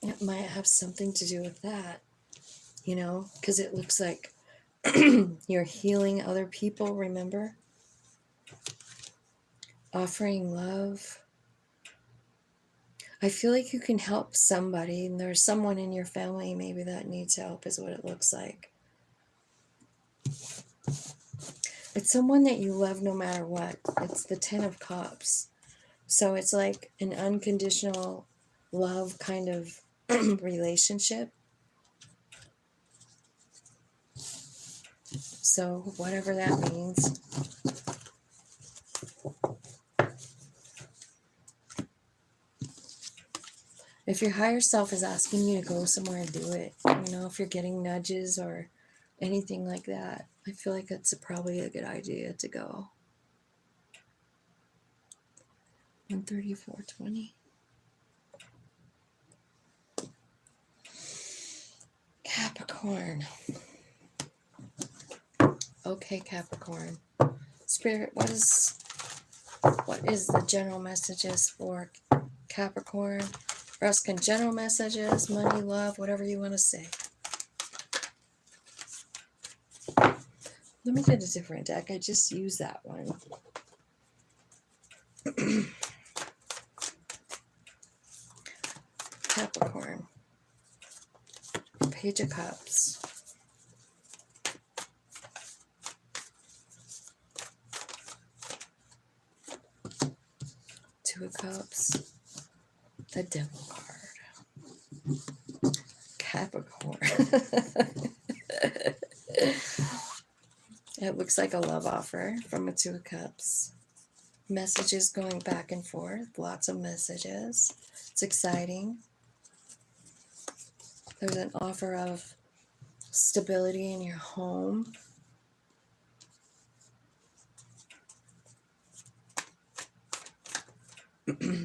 it might have something to do with that, you know, because it looks like you're healing other people, remember? Offering love. I feel like you can help somebody, and there's someone in your family maybe that needs help, is what it looks like. It's someone that you love no matter what. It's the 10 of Cups. So it's like an unconditional love kind of relationship. So whatever that means. If your higher self is asking you to go somewhere and do it, you know, if you're getting nudges or anything like that, I feel like it's probably a good idea to go. 134.20. Capricorn. Okay, Capricorn. Spirit, what is the general messages for Capricorn? We're asking general messages, money, love, whatever you want to say. Let me get a different deck. I just used that one. Capricorn. Page of Cups. Two of Cups. The Devil card. Capricorn. It looks like a love offer from a Two of Cups. Messages going back and forth. Lots of messages. It's exciting. There's an offer of stability in your home. It's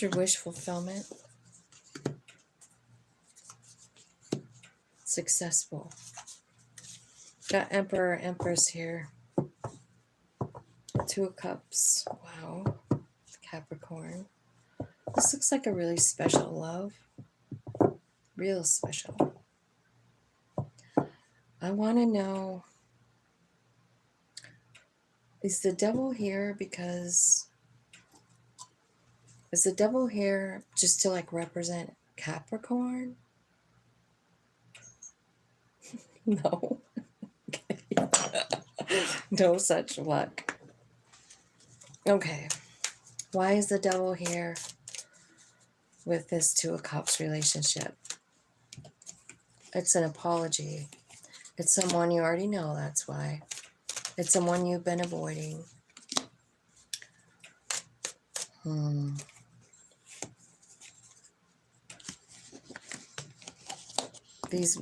your wish fulfillment. Successful. Got Emperor, Empress here. Two of Cups. Wow. Capricorn. This looks like a really special love. Real special. I want to know, is the devil here because, is the devil here just to like represent Capricorn? No. No such luck. Okay. Why is the devil here with this Two of Cups relationship? It's an apology. It's someone you already know, that's why. It's someone you've been avoiding. This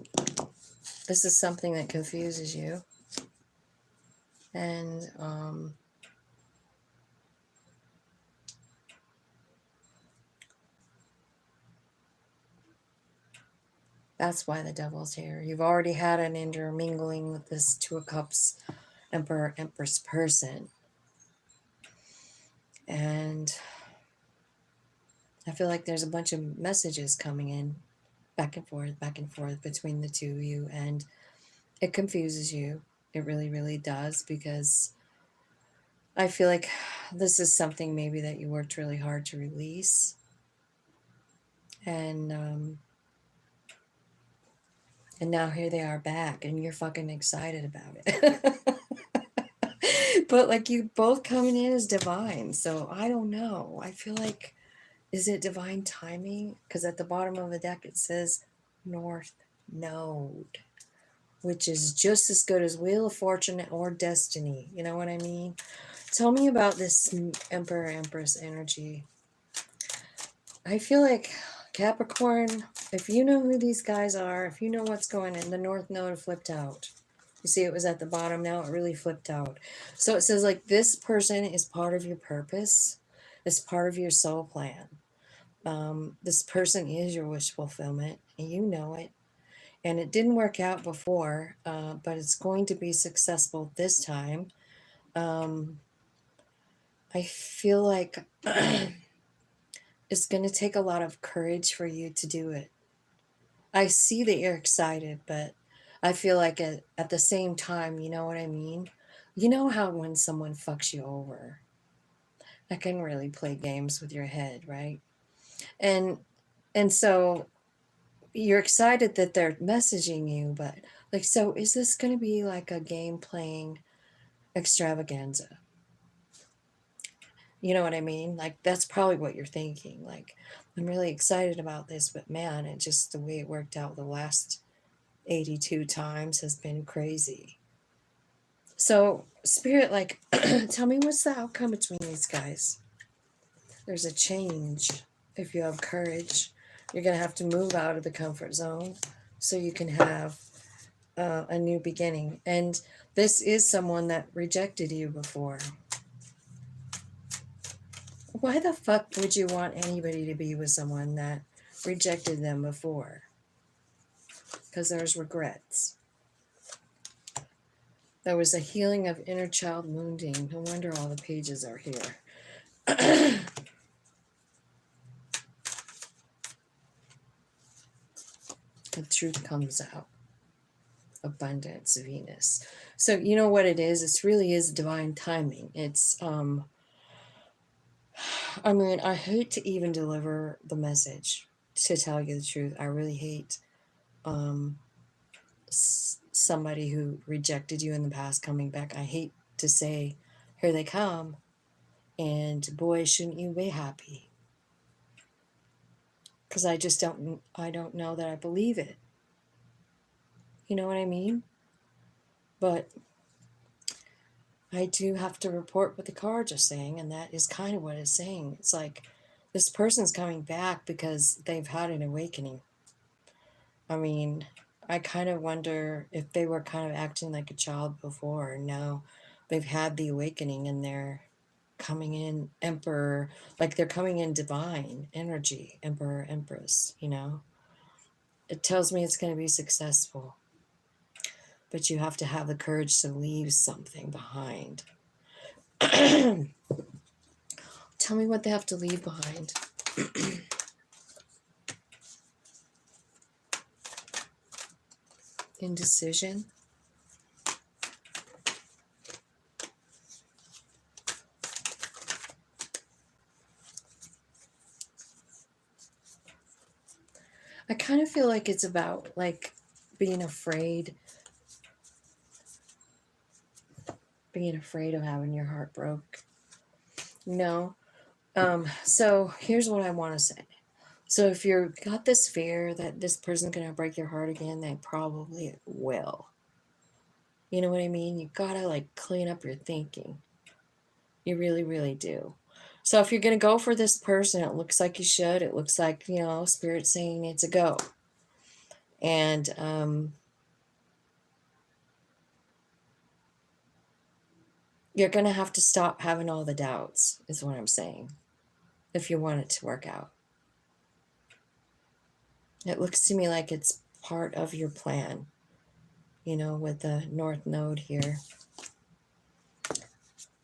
is something that confuses you. And that's why the devil's here. You've already had an intermingling with this Two of Cups, Emperor, Empress person. And I feel like there's a bunch of messages coming in back and forth between the two of you. And it confuses you. It really, really does, because I feel like this is something maybe that you worked really hard to release. And now here they are back, and you're fucking excited about it. But like, you both coming in as divine. So I don't know. I feel like, is it divine timing? Because at the bottom of the deck it says North Node, which is just as good as Wheel of Fortune or Destiny. You know what I mean? Tell me about this Emperor, Empress energy. I feel like Capricorn, if you know who these guys are, if you know what's going on, the North Node flipped out. You see, it was at the bottom. Now it really flipped out. So it says like, this person is part of your purpose. It's part of your soul plan. This person is your wish fulfillment, and you know it. And it didn't work out before, but it's going to be successful this time. I feel like it's going to take a lot of courage for you to do it. I see that you're excited, but I feel like at the same time, you know what I mean? You know how when someone fucks you over, that can really play games with your head, right? And so you're excited that they're messaging you, but like, so is this going to be like a game playing extravaganza? You know what I mean? Like, that's probably what you're thinking. Like, I'm really excited about this, but man, it just, the way it worked out the last 82 times has been crazy. So, Spirit, like, tell me, what's the outcome between these guys? There's a change. If you have courage, you're going to have to move out of the comfort zone so you can have a new beginning. And this is someone that rejected you before. Why the fuck would you want anybody to be with someone that rejected them before? because there's regrets. There was a healing of inner child wounding. No wonder all the pages are here. The truth comes out. Abundance, Venus. So you know what it is? It really is divine timing. It's I mean, I hate to even deliver the message, to tell you the truth. I really hate somebody who rejected you in the past coming back. I hate to say, here they come, and boy, shouldn't you be happy? Because I don't know that I believe it. You know what I mean? But I do have to report what the cards are saying, and that is kind of what it's saying. It's like this person's coming back because they've had an awakening. I mean, I kind of wonder if they were kind of acting like a child before, and now they've had the awakening and they're coming in emperor, like they're coming in divine energy, emperor, empress, you know. It tells me it's going to be successful, but you have to have the courage to leave something behind. Tell me what they have to leave behind. Indecision. I kind of feel like it's about like being afraid of having your heart broke. No. So here's what I want to say. So if you've got this fear that this person's going to break your heart again, they probably will. You know what I mean? You gotta like clean up your thinking. You really, really do. So if you're going to go for this person, it looks like you should. It looks like, you know, Spirit's saying it's a go. And you're going to have to stop having all the doubts, is what I'm saying, if you want it to work out. It looks to me like it's part of your plan, you know, with the North Node here,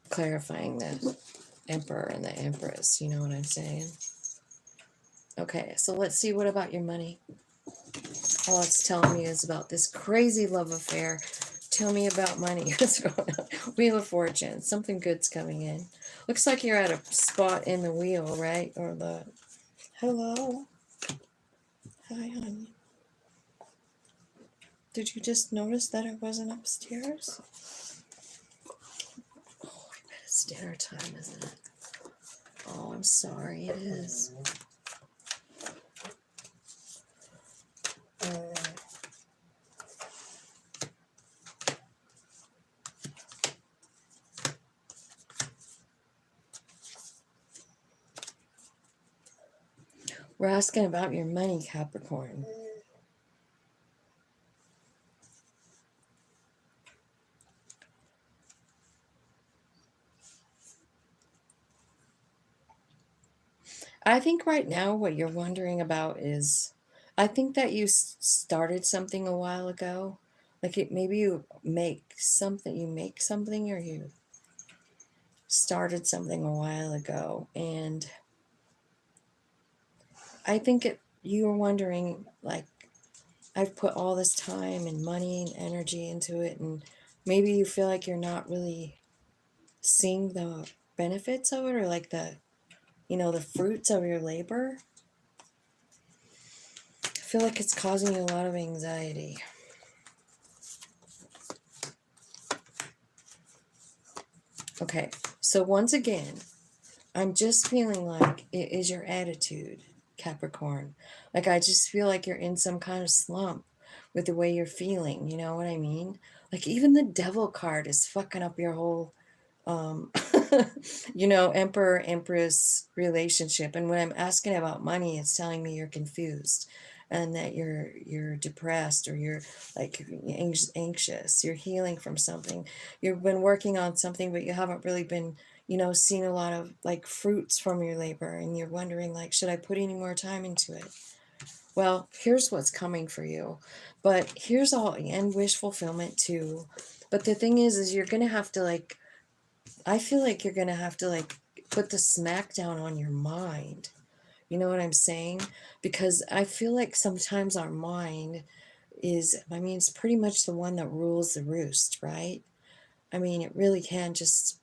clarifying the Emperor and the Empress, you know what I'm saying? Okay, so let's see, what about your money? All it's telling me is about this crazy love affair. Tell me about money. What's going on? Wheel of Fortune. Something good's coming in. Looks like you're at a spot in the wheel, right? Or the... Hello? Hi, honey. Did you just notice that I wasn't upstairs? Oh, I bet it's dinner time, isn't it? Oh, I'm sorry. It is. We're asking about your money, Capricorn. I think right now what you're wondering about is, I think that you started something a while ago. Like maybe you make something, or you started something a while ago. And I think you were wondering, like, I've put all this time and money and energy into it, and maybe you feel like you're not really seeing the benefits of it, or like the, you know, the fruits of your labor. I feel like it's causing you a lot of anxiety. Okay, so once again, I'm just feeling like it is your attitude, Capricorn. Like I just feel like you're in some kind of slump with the way you're feeling, you know what I mean? Like even the Devil card is fucking up your whole you know, Emperor Empress relationship. And when I'm asking about money, it's telling me you're confused and that you're depressed, or you're like anxious. You're healing from something. You've been working on something, but you haven't really been, you know, seeing a lot of like fruits from your labor, and you're wondering like, should I put any more time into it? Well, here's what's coming for you. But here's all, and wish fulfillment too. But the thing is you're going to have to like, I feel like you're going to have to like put the smack down on your mind. You know what I'm saying? Because I feel like sometimes our mind is, I mean, it's pretty much the one that rules the roost, right? I mean, it really can just,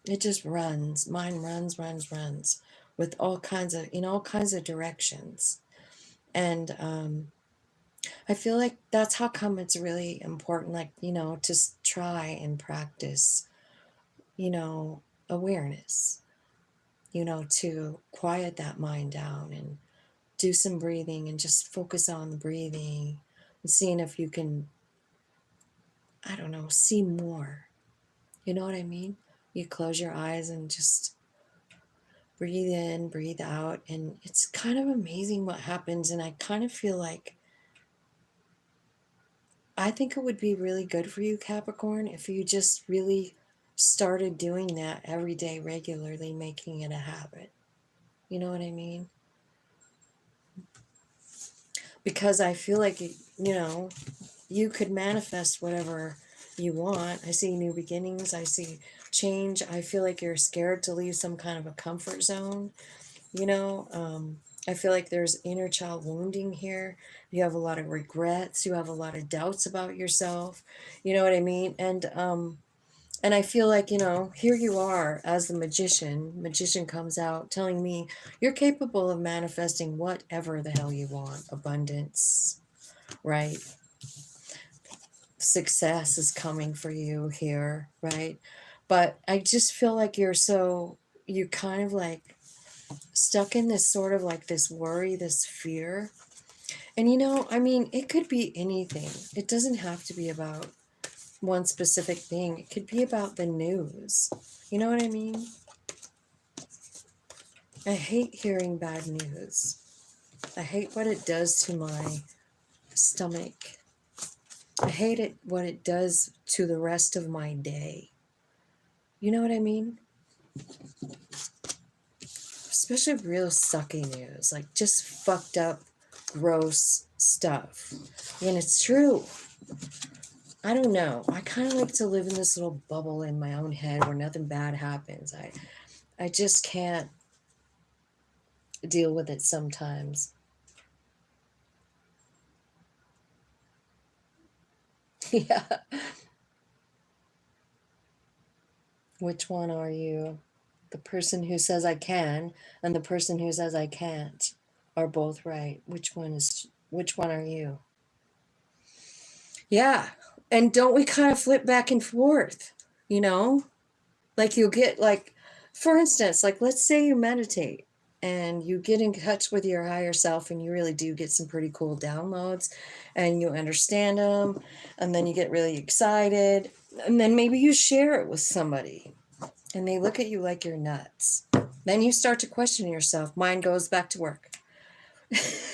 it just runs. Mine runs with all kinds of, in all kinds of directions. And I feel like that's how come it's really important, like, you know, to try and practice, you know, awareness, you know, to quiet that mind down and do some breathing and just focus on the breathing and seeing if you can, I don't know, see more. You know what I mean? You close your eyes and just breathe in, breathe out. And it's kind of amazing what happens. And I kind of feel like, I think it would be really good for you, Capricorn, if you just really started doing that every day regularly, making it a habit. You know what I mean? Because I feel like, you know, you could manifest whatever you want. I see new beginnings. I see change. I feel like you're scared to leave some kind of a comfort zone. You know, I feel like there's inner child wounding here. You have a lot of regrets. You have a lot of doubts about yourself. You know what I mean? And I feel like, you know, here you are as the magician. Magician comes out telling me you're capable of manifesting whatever the hell you want. Abundance, right? Success is coming for you here, right? But I just feel like you're kind of like stuck in this sort of like this worry, this fear. And you know, I mean, it could be anything. It doesn't have to be about one specific thing. It could be about the news. You know what I mean? I hate hearing bad news. I hate what it does to my stomach. I hate it what it does to the rest of my day. You know what I mean? Especially real sucky news, like just fucked up, gross stuff. When it's true. I don't know. I kind of like to live in this little bubble in my own head where nothing bad happens. I just can't deal with it sometimes. Yeah. Which one are you? The person who says I can and the person who says I can't are both right. Which one are you? Yeah. And don't we kind of flip back and forth, you know? Like you'll get like, for instance, like let's say you meditate and you get in touch with your higher self and you really do get some pretty cool downloads and you understand them and then you get really excited and then maybe you share it with somebody and they look at you like you're nuts. Then you start to question yourself. Mind goes back to work.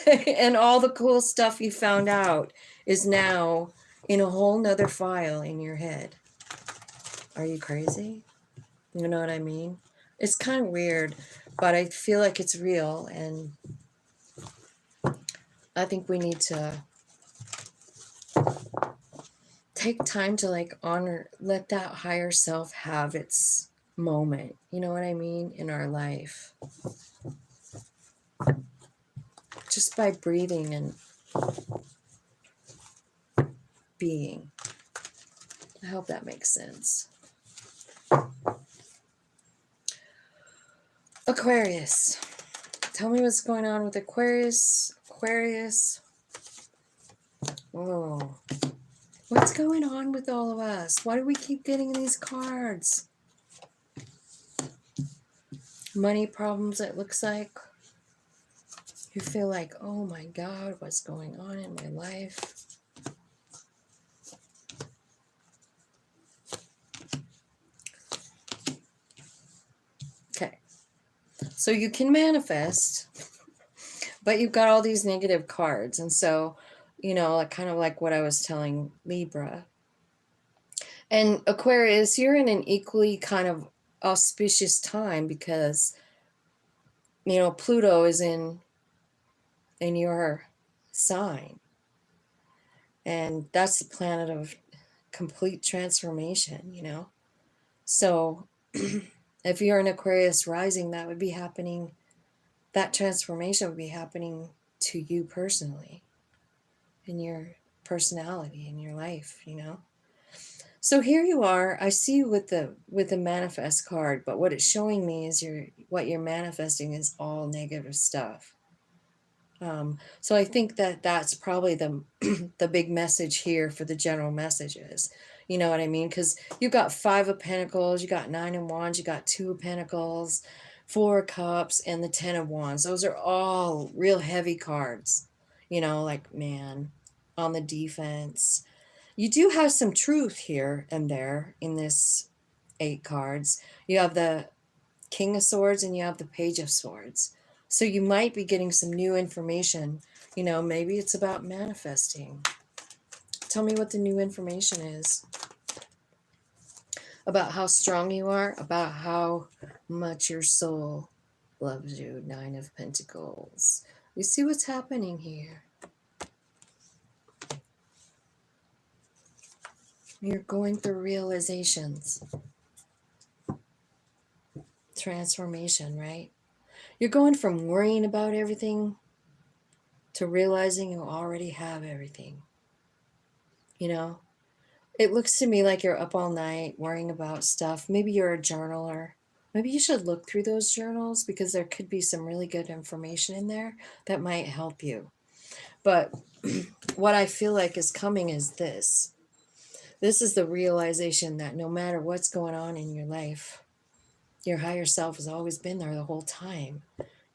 And all the cool stuff you found out is now in a whole nother file in your head. Are you crazy? You know what I mean? It's kind of weird, but I feel like it's real. And I think we need to take time to like honor, let that higher self have its moment. You know what I mean? In our life. Just by breathing and being. I hope that makes sense. Aquarius. Tell me what's going on with Aquarius. Aquarius. Oh, what's going on with all of us? Why do we keep getting these cards? Money problems, it looks like. You feel like, oh my God, what's going on in my life? Okay. So you can manifest, but you've got all these negative cards. And so, you know, like kind of like what I was telling Libra. And Aquarius, you're in an equally kind of auspicious time because, you know, Pluto is in in your sign. And that's the planet of complete transformation, you know? So if you're an Aquarius rising, that would be happening, that transformation would be happening to you personally, in your personality, in your life, you know? So here you are. I see you with the manifest card, but what it's showing me is what you're manifesting is all negative stuff. So I think that that's probably the the big message here for the general messages. You know what I mean? Because you got 5 of Pentacles, you got 9 of Wands, you got 2 of Pentacles, 4 of Cups, and the 10 of Wands. Those are all real heavy cards. You know, like, man, on the defense. You do have some truth here and there in this 8 cards. You have the King of Swords and you have the Page of Swords. So you might be getting some new information. You know, maybe it's about manifesting. Tell me what the new information is. About how strong you are, about how much your soul loves you. 9 of Pentacles. You see what's happening here. You're going through realizations. Transformation, right? You're going from worrying about everything to realizing you already have everything. You know, it looks to me like you're up all night worrying about stuff. Maybe you're a journaler. Maybe you should look through those journals because there could be some really good information in there that might help you. But what I feel like is coming is this. This is the realization that no matter what's going on in your life, your higher self has always been there the whole time.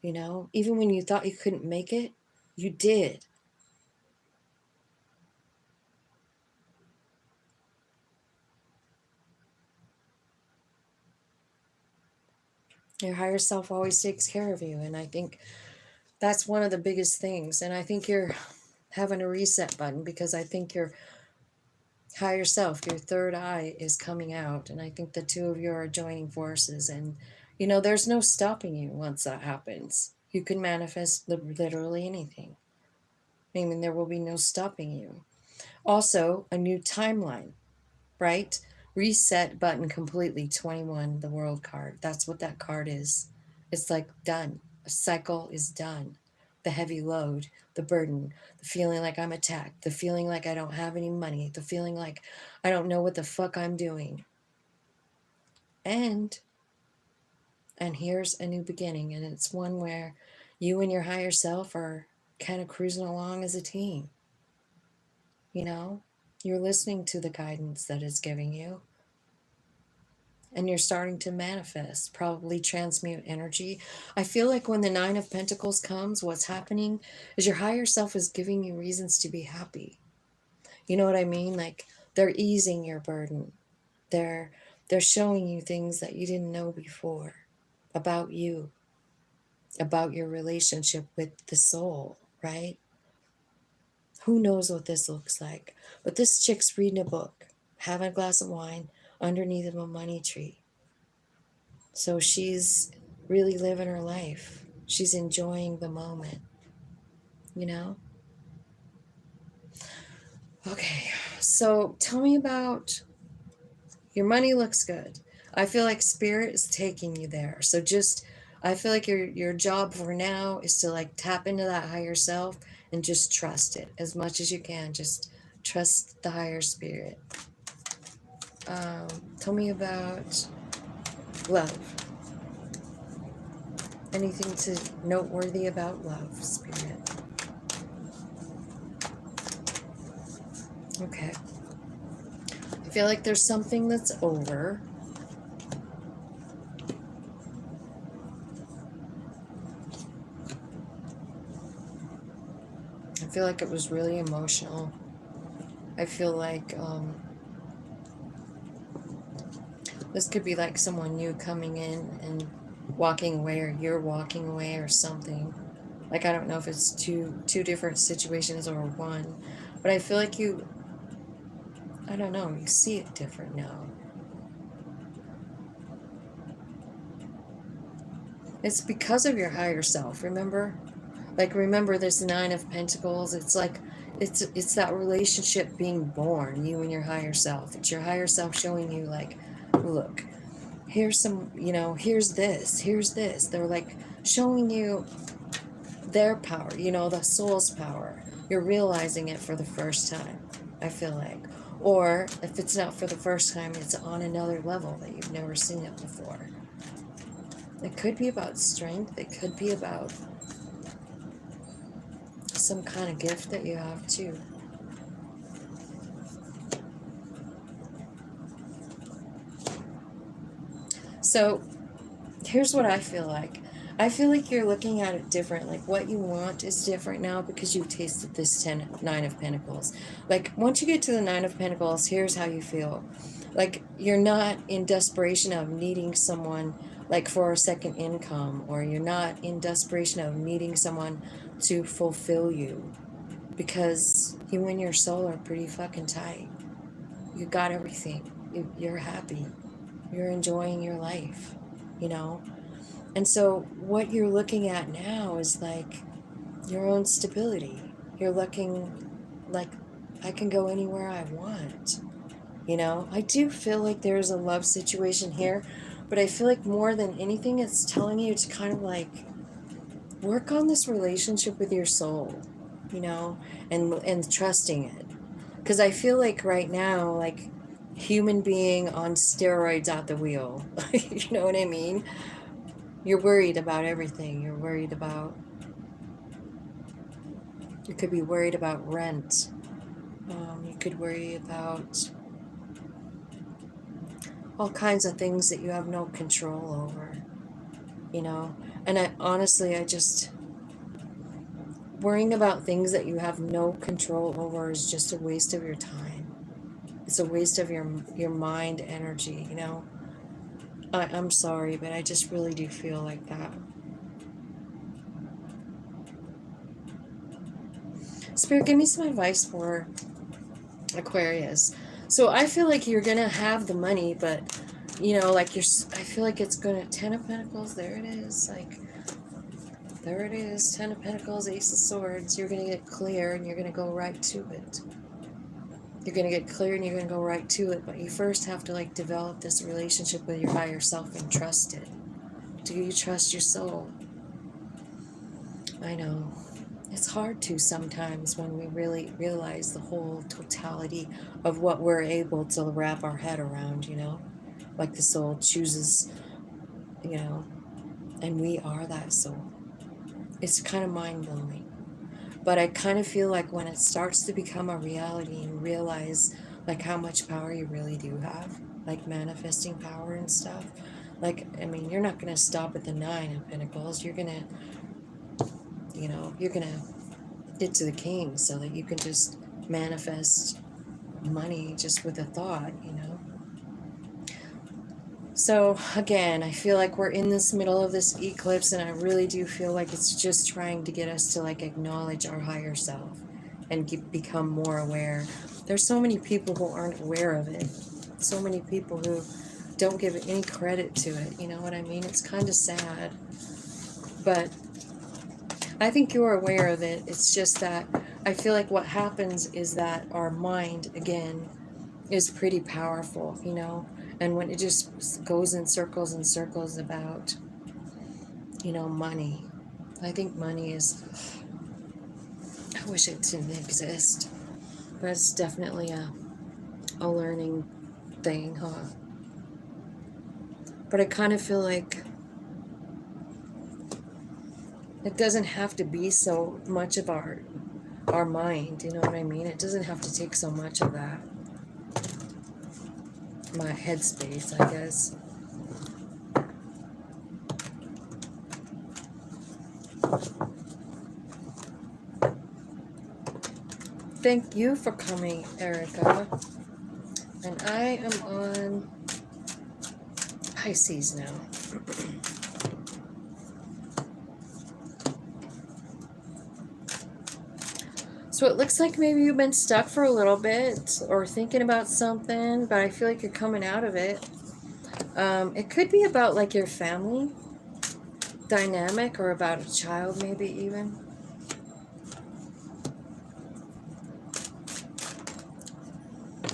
You know, even when you thought you couldn't make it, you did. Your higher self always takes care of you. And I think that's one of the biggest things. And I think you're having a reset button because I think your higher self, your third eye, is coming out. And I think the two of you are joining forces. And, you know, there's no stopping you once that happens. You can manifest literally anything. I mean, there will be no stopping you. Also, a new timeline, right? Reset button completely. 21, the world card. That's what that card is. It's like done. A cycle is done. The heavy load, the burden, the feeling like I'm attacked, the feeling like I don't have any money, the feeling like I don't know what the fuck I'm doing. And here's a new beginning, and it's one where you and your higher self are kind of cruising along as a team. You know, you're listening to the guidance that it's giving you. And you're starting to manifest, probably transmute energy. I feel like when the 9 of Pentacles comes, what's happening is your higher self is giving you reasons to be happy. You know what I mean? Like they're easing your burden. They're showing you things that you didn't know before about you, about your relationship with the soul, right? Who knows what this looks like? But this chick's reading a book, having a glass of wine underneath of a money tree. So she's really living her life. She's enjoying the moment, you know? Okay, so tell me about your money. Looks good. I feel like spirit is taking you there. So just, I feel like your job for now is to like tap into that higher self and just trust it as much as you can. Just trust the higher spirit. Tell me about love. Anything to noteworthy about love, spirit? Okay. I feel like there's something that's over. I feel like it was really emotional. I feel like this could be like someone new coming in and walking away, or you're walking away or something. Like, I don't know if it's two different situations or one, but I feel like I don't know, you see it different now. It's because of your higher self, remember? Like, remember this Nine of Pentacles? It's like, it's that relationship being born, you and your higher self. It's your higher self showing you, like, look, here's some, you know, here's this. They're like showing you their power, you know, the soul's power. You're realizing it for the first time, I feel like. Or if it's not for the first time, it's on another level that you've never seen it before. It could be about strength. It could be about some kind of gift that you have too. So here's what I feel like. I feel like you're looking at it different. Like, what you want is different now because you've tasted this Nine of Pentacles. Like, once you get to the Nine of Pentacles, here's how you feel. Like, you're not in desperation of needing someone, like, for a second income, or you're not in desperation of needing someone to fulfill you, because you and your soul are pretty fucking tight. You got everything. You're happy. You're enjoying your life, you know? And so what you're looking at now is like your own stability. You're looking like, I can go anywhere I want. You know, I do feel like there's a love situation here, but I feel like more than anything, it's telling you to kind of like work on this relationship with your soul, you know, and trusting it. Because I feel like right now, like, human being on steroids at the wheel. You know what I mean? You're worried about everything. You're worried about, you could be worried about rent. You could worry about all kinds of things that you have no control over, you know? And I just, worrying about things that you have no control over is just a waste of your time. It's a waste of your mind energy, you know? I'm sorry, but I just really do feel like that. Spirit, give me some advice for Aquarius. So I feel like you're going to have the money, but, you know, like, I feel like it's going to, Ten of Pentacles, there it is. Like, there it is, Ten of Pentacles, Ace of Swords. You're going to get clear and you're going to go right to it. You're going to get clear and you're going to go right to it, but you first have to, like, develop this relationship with your higher self and trust it. Do you trust your soul? I know. It's hard to sometimes when we really realize the whole totality of what we're able to wrap our head around, you know? Like, the soul chooses, you know, and we are that soul. It's kind of mind-blowing. But I kind of feel like when it starts to become a reality and realize, like, how much power you really do have, like manifesting power and stuff. Like, I mean, you're not going to stop at the Nine of Pentacles. You're going to, you know, you're going to get to the King so that you can just manifest money just with a thought, you know. So again, I feel like we're in this middle of this eclipse, and I really do feel like it's just trying to get us to, like, acknowledge our higher self and become more aware. There's so many people who aren't aware of it. So many people who don't give any credit to it. You know what I mean? It's kind of sad. But I think you're aware of it. It's just that I feel like what happens is that our mind, again, is pretty powerful, you know? And when it just goes in circles and circles about, you know, money. I think money is, I wish it didn't exist. But it's definitely a learning thing, huh? But I kind of feel like it doesn't have to be so much of our mind, you know what I mean? It doesn't have to take so much of that. My headspace, I guess. Thank you for coming, Erica. And I am on Pisces now. So it looks like maybe you've been stuck for a little bit or thinking about something, but I feel like you're coming out of it. It could be about, like, your family dynamic or about a child, maybe even.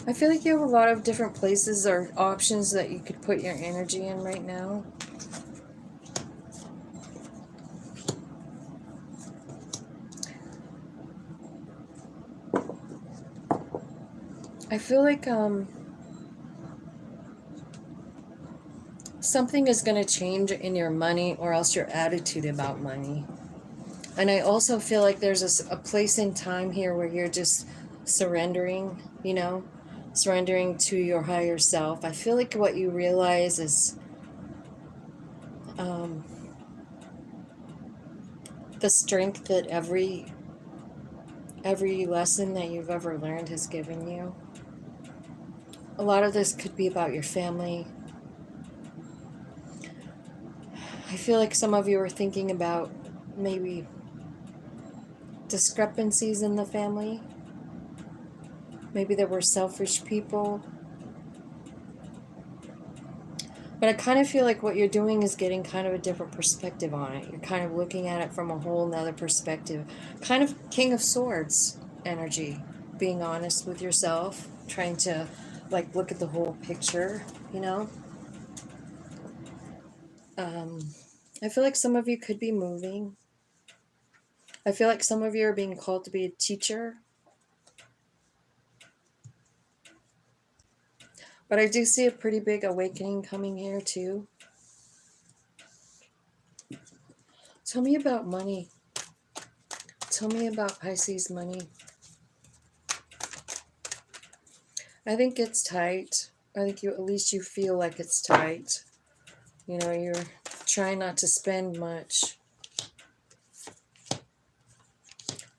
I feel like you have a lot of different places or options that you could put your energy in right now. I feel like something is going to change in your money or else your attitude about money. And I also feel like there's a place in time here where you're just surrendering, you know, surrendering to your higher self. I feel like what you realize is the strength that every lesson that you've ever learned has given you. A lot of this could be about your family. I feel like some of you are thinking about maybe discrepancies in the family. Maybe there were selfish people. But I kind of feel like what you're doing is getting kind of a different perspective on it. You're kind of looking at it from a whole nother perspective. Kind of King of Swords energy. Being honest with yourself. Trying to like look at the whole picture, you know? I feel like some of you could be moving. I feel like some of you are being called to be a teacher. But I do see a pretty big awakening coming here too. Tell me about money. Tell me about Pisces money. I think it's tight. I think you, at least you feel like it's tight. You know, you're trying not to spend much.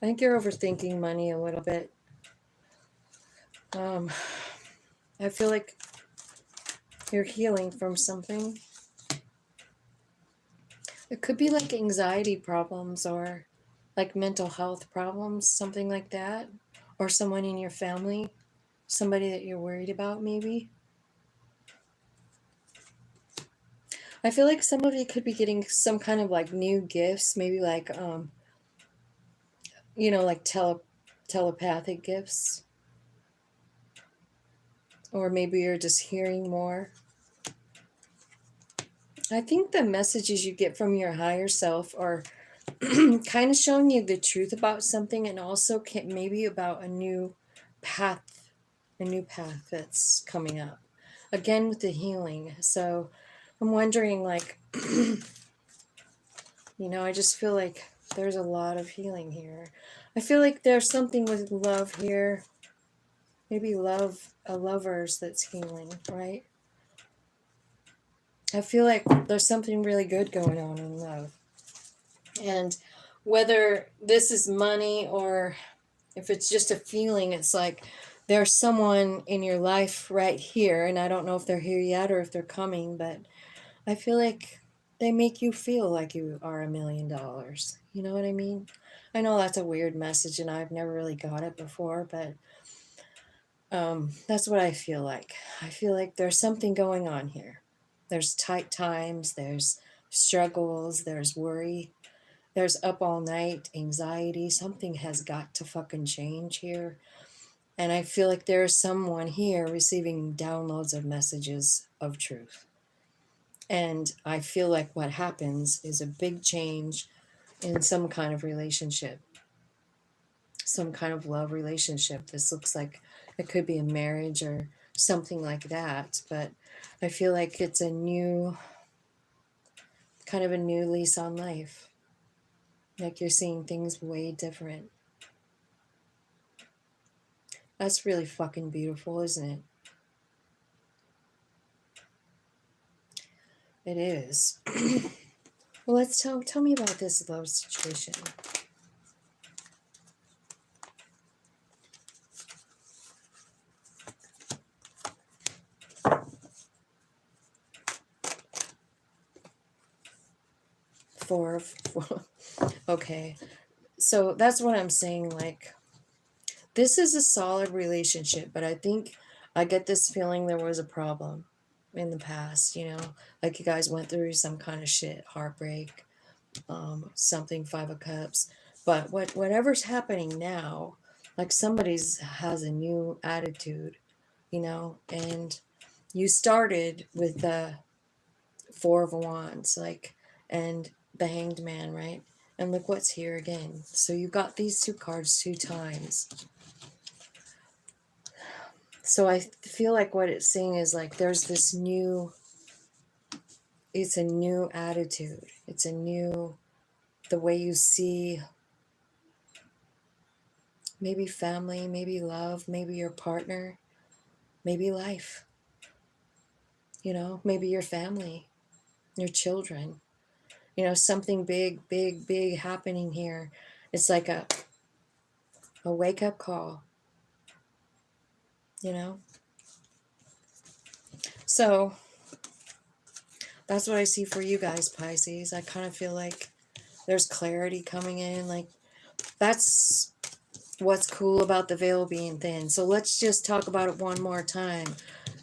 I think you're overthinking money a little bit. I feel like you're healing from something. It could be like anxiety problems or like mental health problems, something like that. Or someone in your family, somebody that you're worried about maybe. I feel like some of you could be getting some kind of like new gifts, maybe like you know, like telepathic gifts. Or maybe you're just hearing more. I think the messages you get from your higher self are kind of showing you the truth about something, and also maybe about a new path that's coming up. Again, with the healing. So I'm wondering, like, you know, I just feel like there's a lot of healing here. I feel like there's something with love here. Maybe love, a lover's that's healing, right? I feel like there's something really good going on in love. And whether this is money or if it's just a feeling, it's like there's someone in your life right here. And I don't know if they're here yet or if they're coming, but I feel like they make you feel like you are $1 million. You know what I mean? I know that's a weird message and I've never really got it before, but that's what I feel like. I feel like there's something going on here. There's tight times, there's struggles, there's worry, there's up all night anxiety. Something has got to fucking change here. And I feel like there's someone here receiving downloads of messages of truth. And I feel like what happens is a big change in some kind of relationship, some kind of love relationship. This looks like it could be a marriage or something like that. But I feel like it's a new, kind of a new lease on life. Like you're seeing things way different. That's really fucking beautiful, isn't it? It is. Well, let's tell me about this love situation. Four. Okay. So that's what I'm saying. Like, this is a solid relationship, but I think I get this feeling there was a problem in the past, you know, like you guys went through some kind of shit, heartbreak, something, 5 of Cups. But whatever's happening now, like somebody's has a new attitude you know, and you started with the Four of Wands, like, and the Hanged Man, right? And look what's here again. So you got these two cards 2 times. So I feel like what it's saying is like there's this new, it's a new attitude. It's a new, the way you see maybe family, maybe love, maybe your partner, maybe life, you know, maybe your family, your children, you know, something big, big, big happening here. It's like a wake up call, you know? So that's what I see for you guys, Pisces. I kind of feel like there's clarity coming in. Like, that's what's cool about the veil being thin. So let's just talk about it one more time.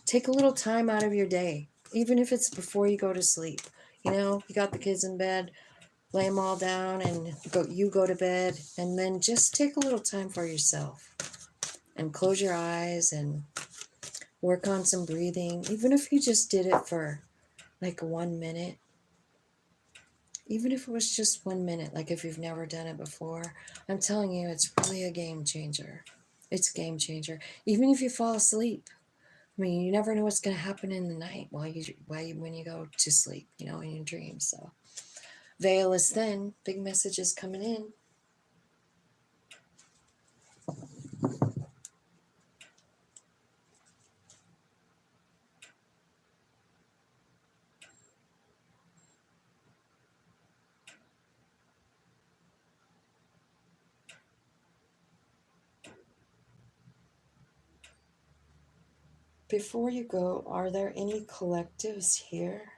Take a little time out of your day, even if it's before you go to sleep. You know, you got the kids in bed, lay them all down and you go to bed, and then just take a little time for yourself and close your eyes and work on some breathing. Even if you just did it for like 1 minute, even if it was just 1 minute, like if you've never done it before, I'm telling you, it's really a game changer. It's a game changer. Even if you fall asleep, I mean, you never know what's going to happen in the night when you go to sleep, you know, in your dreams. So veil is thin, big messages coming in. Before you go, are there any collectives here?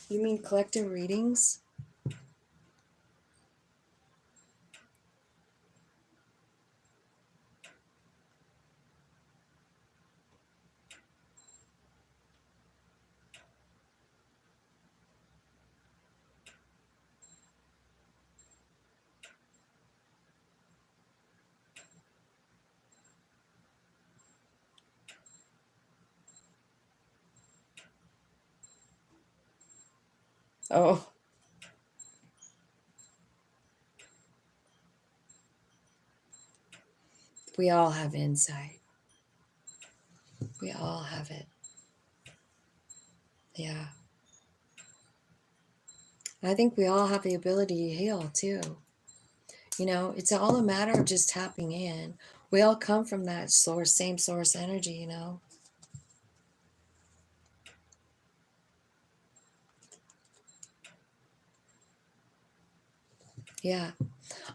You mean collective readings? Oh, we all have insight. We all have it. Yeah. I think we all have the ability to heal too. You know, it's all a matter of just tapping in. We all come from that source, same source energy, you know. Yeah.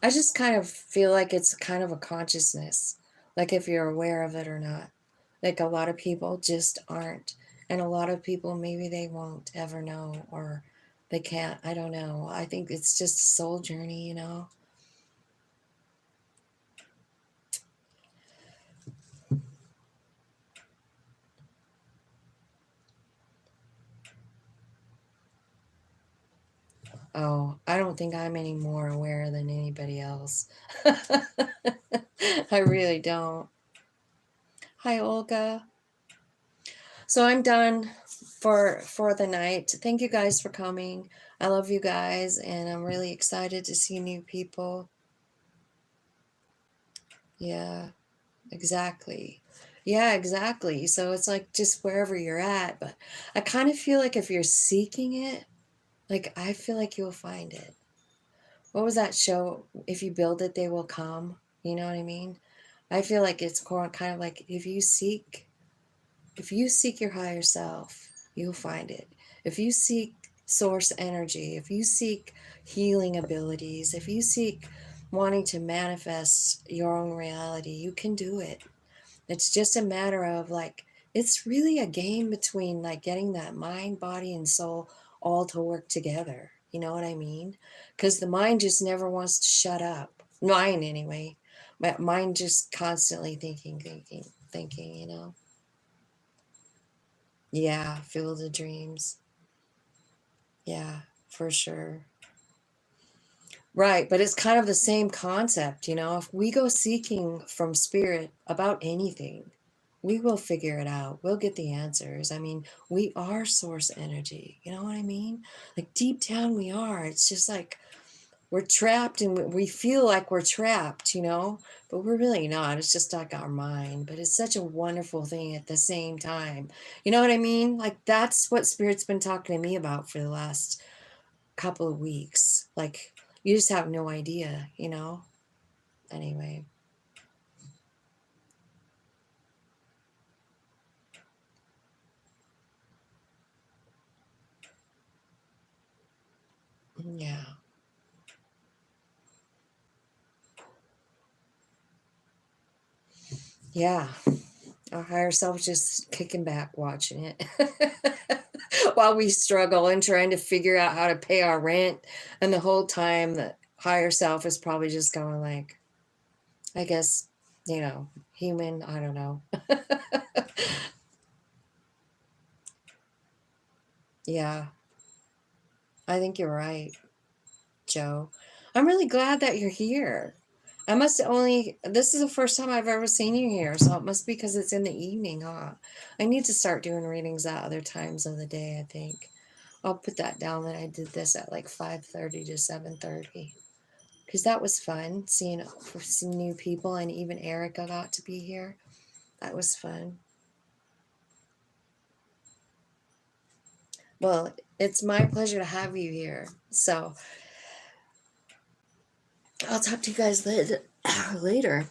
I just kind of feel like it's kind of a consciousness, like if you're aware of it or not. Like a lot of people just aren't. And a lot of people, maybe they won't ever know, or they can't. I don't know. I think it's just a soul journey, you know. Oh, I don't think I'm any more aware than anybody else. I really don't. Hi, Olga. So I'm done for the night. Thank you guys for coming. I love you guys, and I'm really excited to see new people. Yeah, exactly. Yeah, exactly. So it's like just wherever you're at, but I kind of feel like if you're seeking it, like I feel like you'll find it. What was that show? If you build it, they will come. You know what I mean? I feel like it's kind of like if you seek your higher self, you'll find it. If you seek source energy, if you seek healing abilities, if you seek wanting to manifest your own reality, you can do it. It's just a matter of like, it's really a game between like getting that mind, body, and soul all to work together. You know what I mean? Because the mind just never wants to shut up. Mine, anyway. My mind just constantly thinking, thinking, thinking, you know? Yeah, field of dreams. Yeah, for sure. Right, but it's kind of the same concept, you know. If we go seeking from spirit about anything, we will figure it out. We'll get the answers. I mean, we are source energy. You know what I mean? Like deep down, we are. It's just like we're trapped and we feel like we're trapped, you know, but we're really not. It's just like our mind. But it's such a wonderful thing at the same time. You know what I mean? Like that's what Spirit's been talking to me about for the last couple of weeks. Like you just have no idea, you know? Anyway. Yeah. Yeah. Our higher self just kicking back watching it while we struggle and trying to figure out how to pay our rent. And the whole time the higher self is probably just going like, I guess, you know, human, I don't know. Yeah, I think you're right, Joe. I'm really glad that you're here. I must only, this is the first time I've ever seen you here, so it must be because it's in the evening, huh? I need to start doing readings at other times of the day, I think. I'll put that down that I did this at like 5:30 to 7:30. Because that was fun, seeing some new people, and even Erica got to be here. That was fun. Well, it's my pleasure to have you here. So I'll talk to you guys later. later.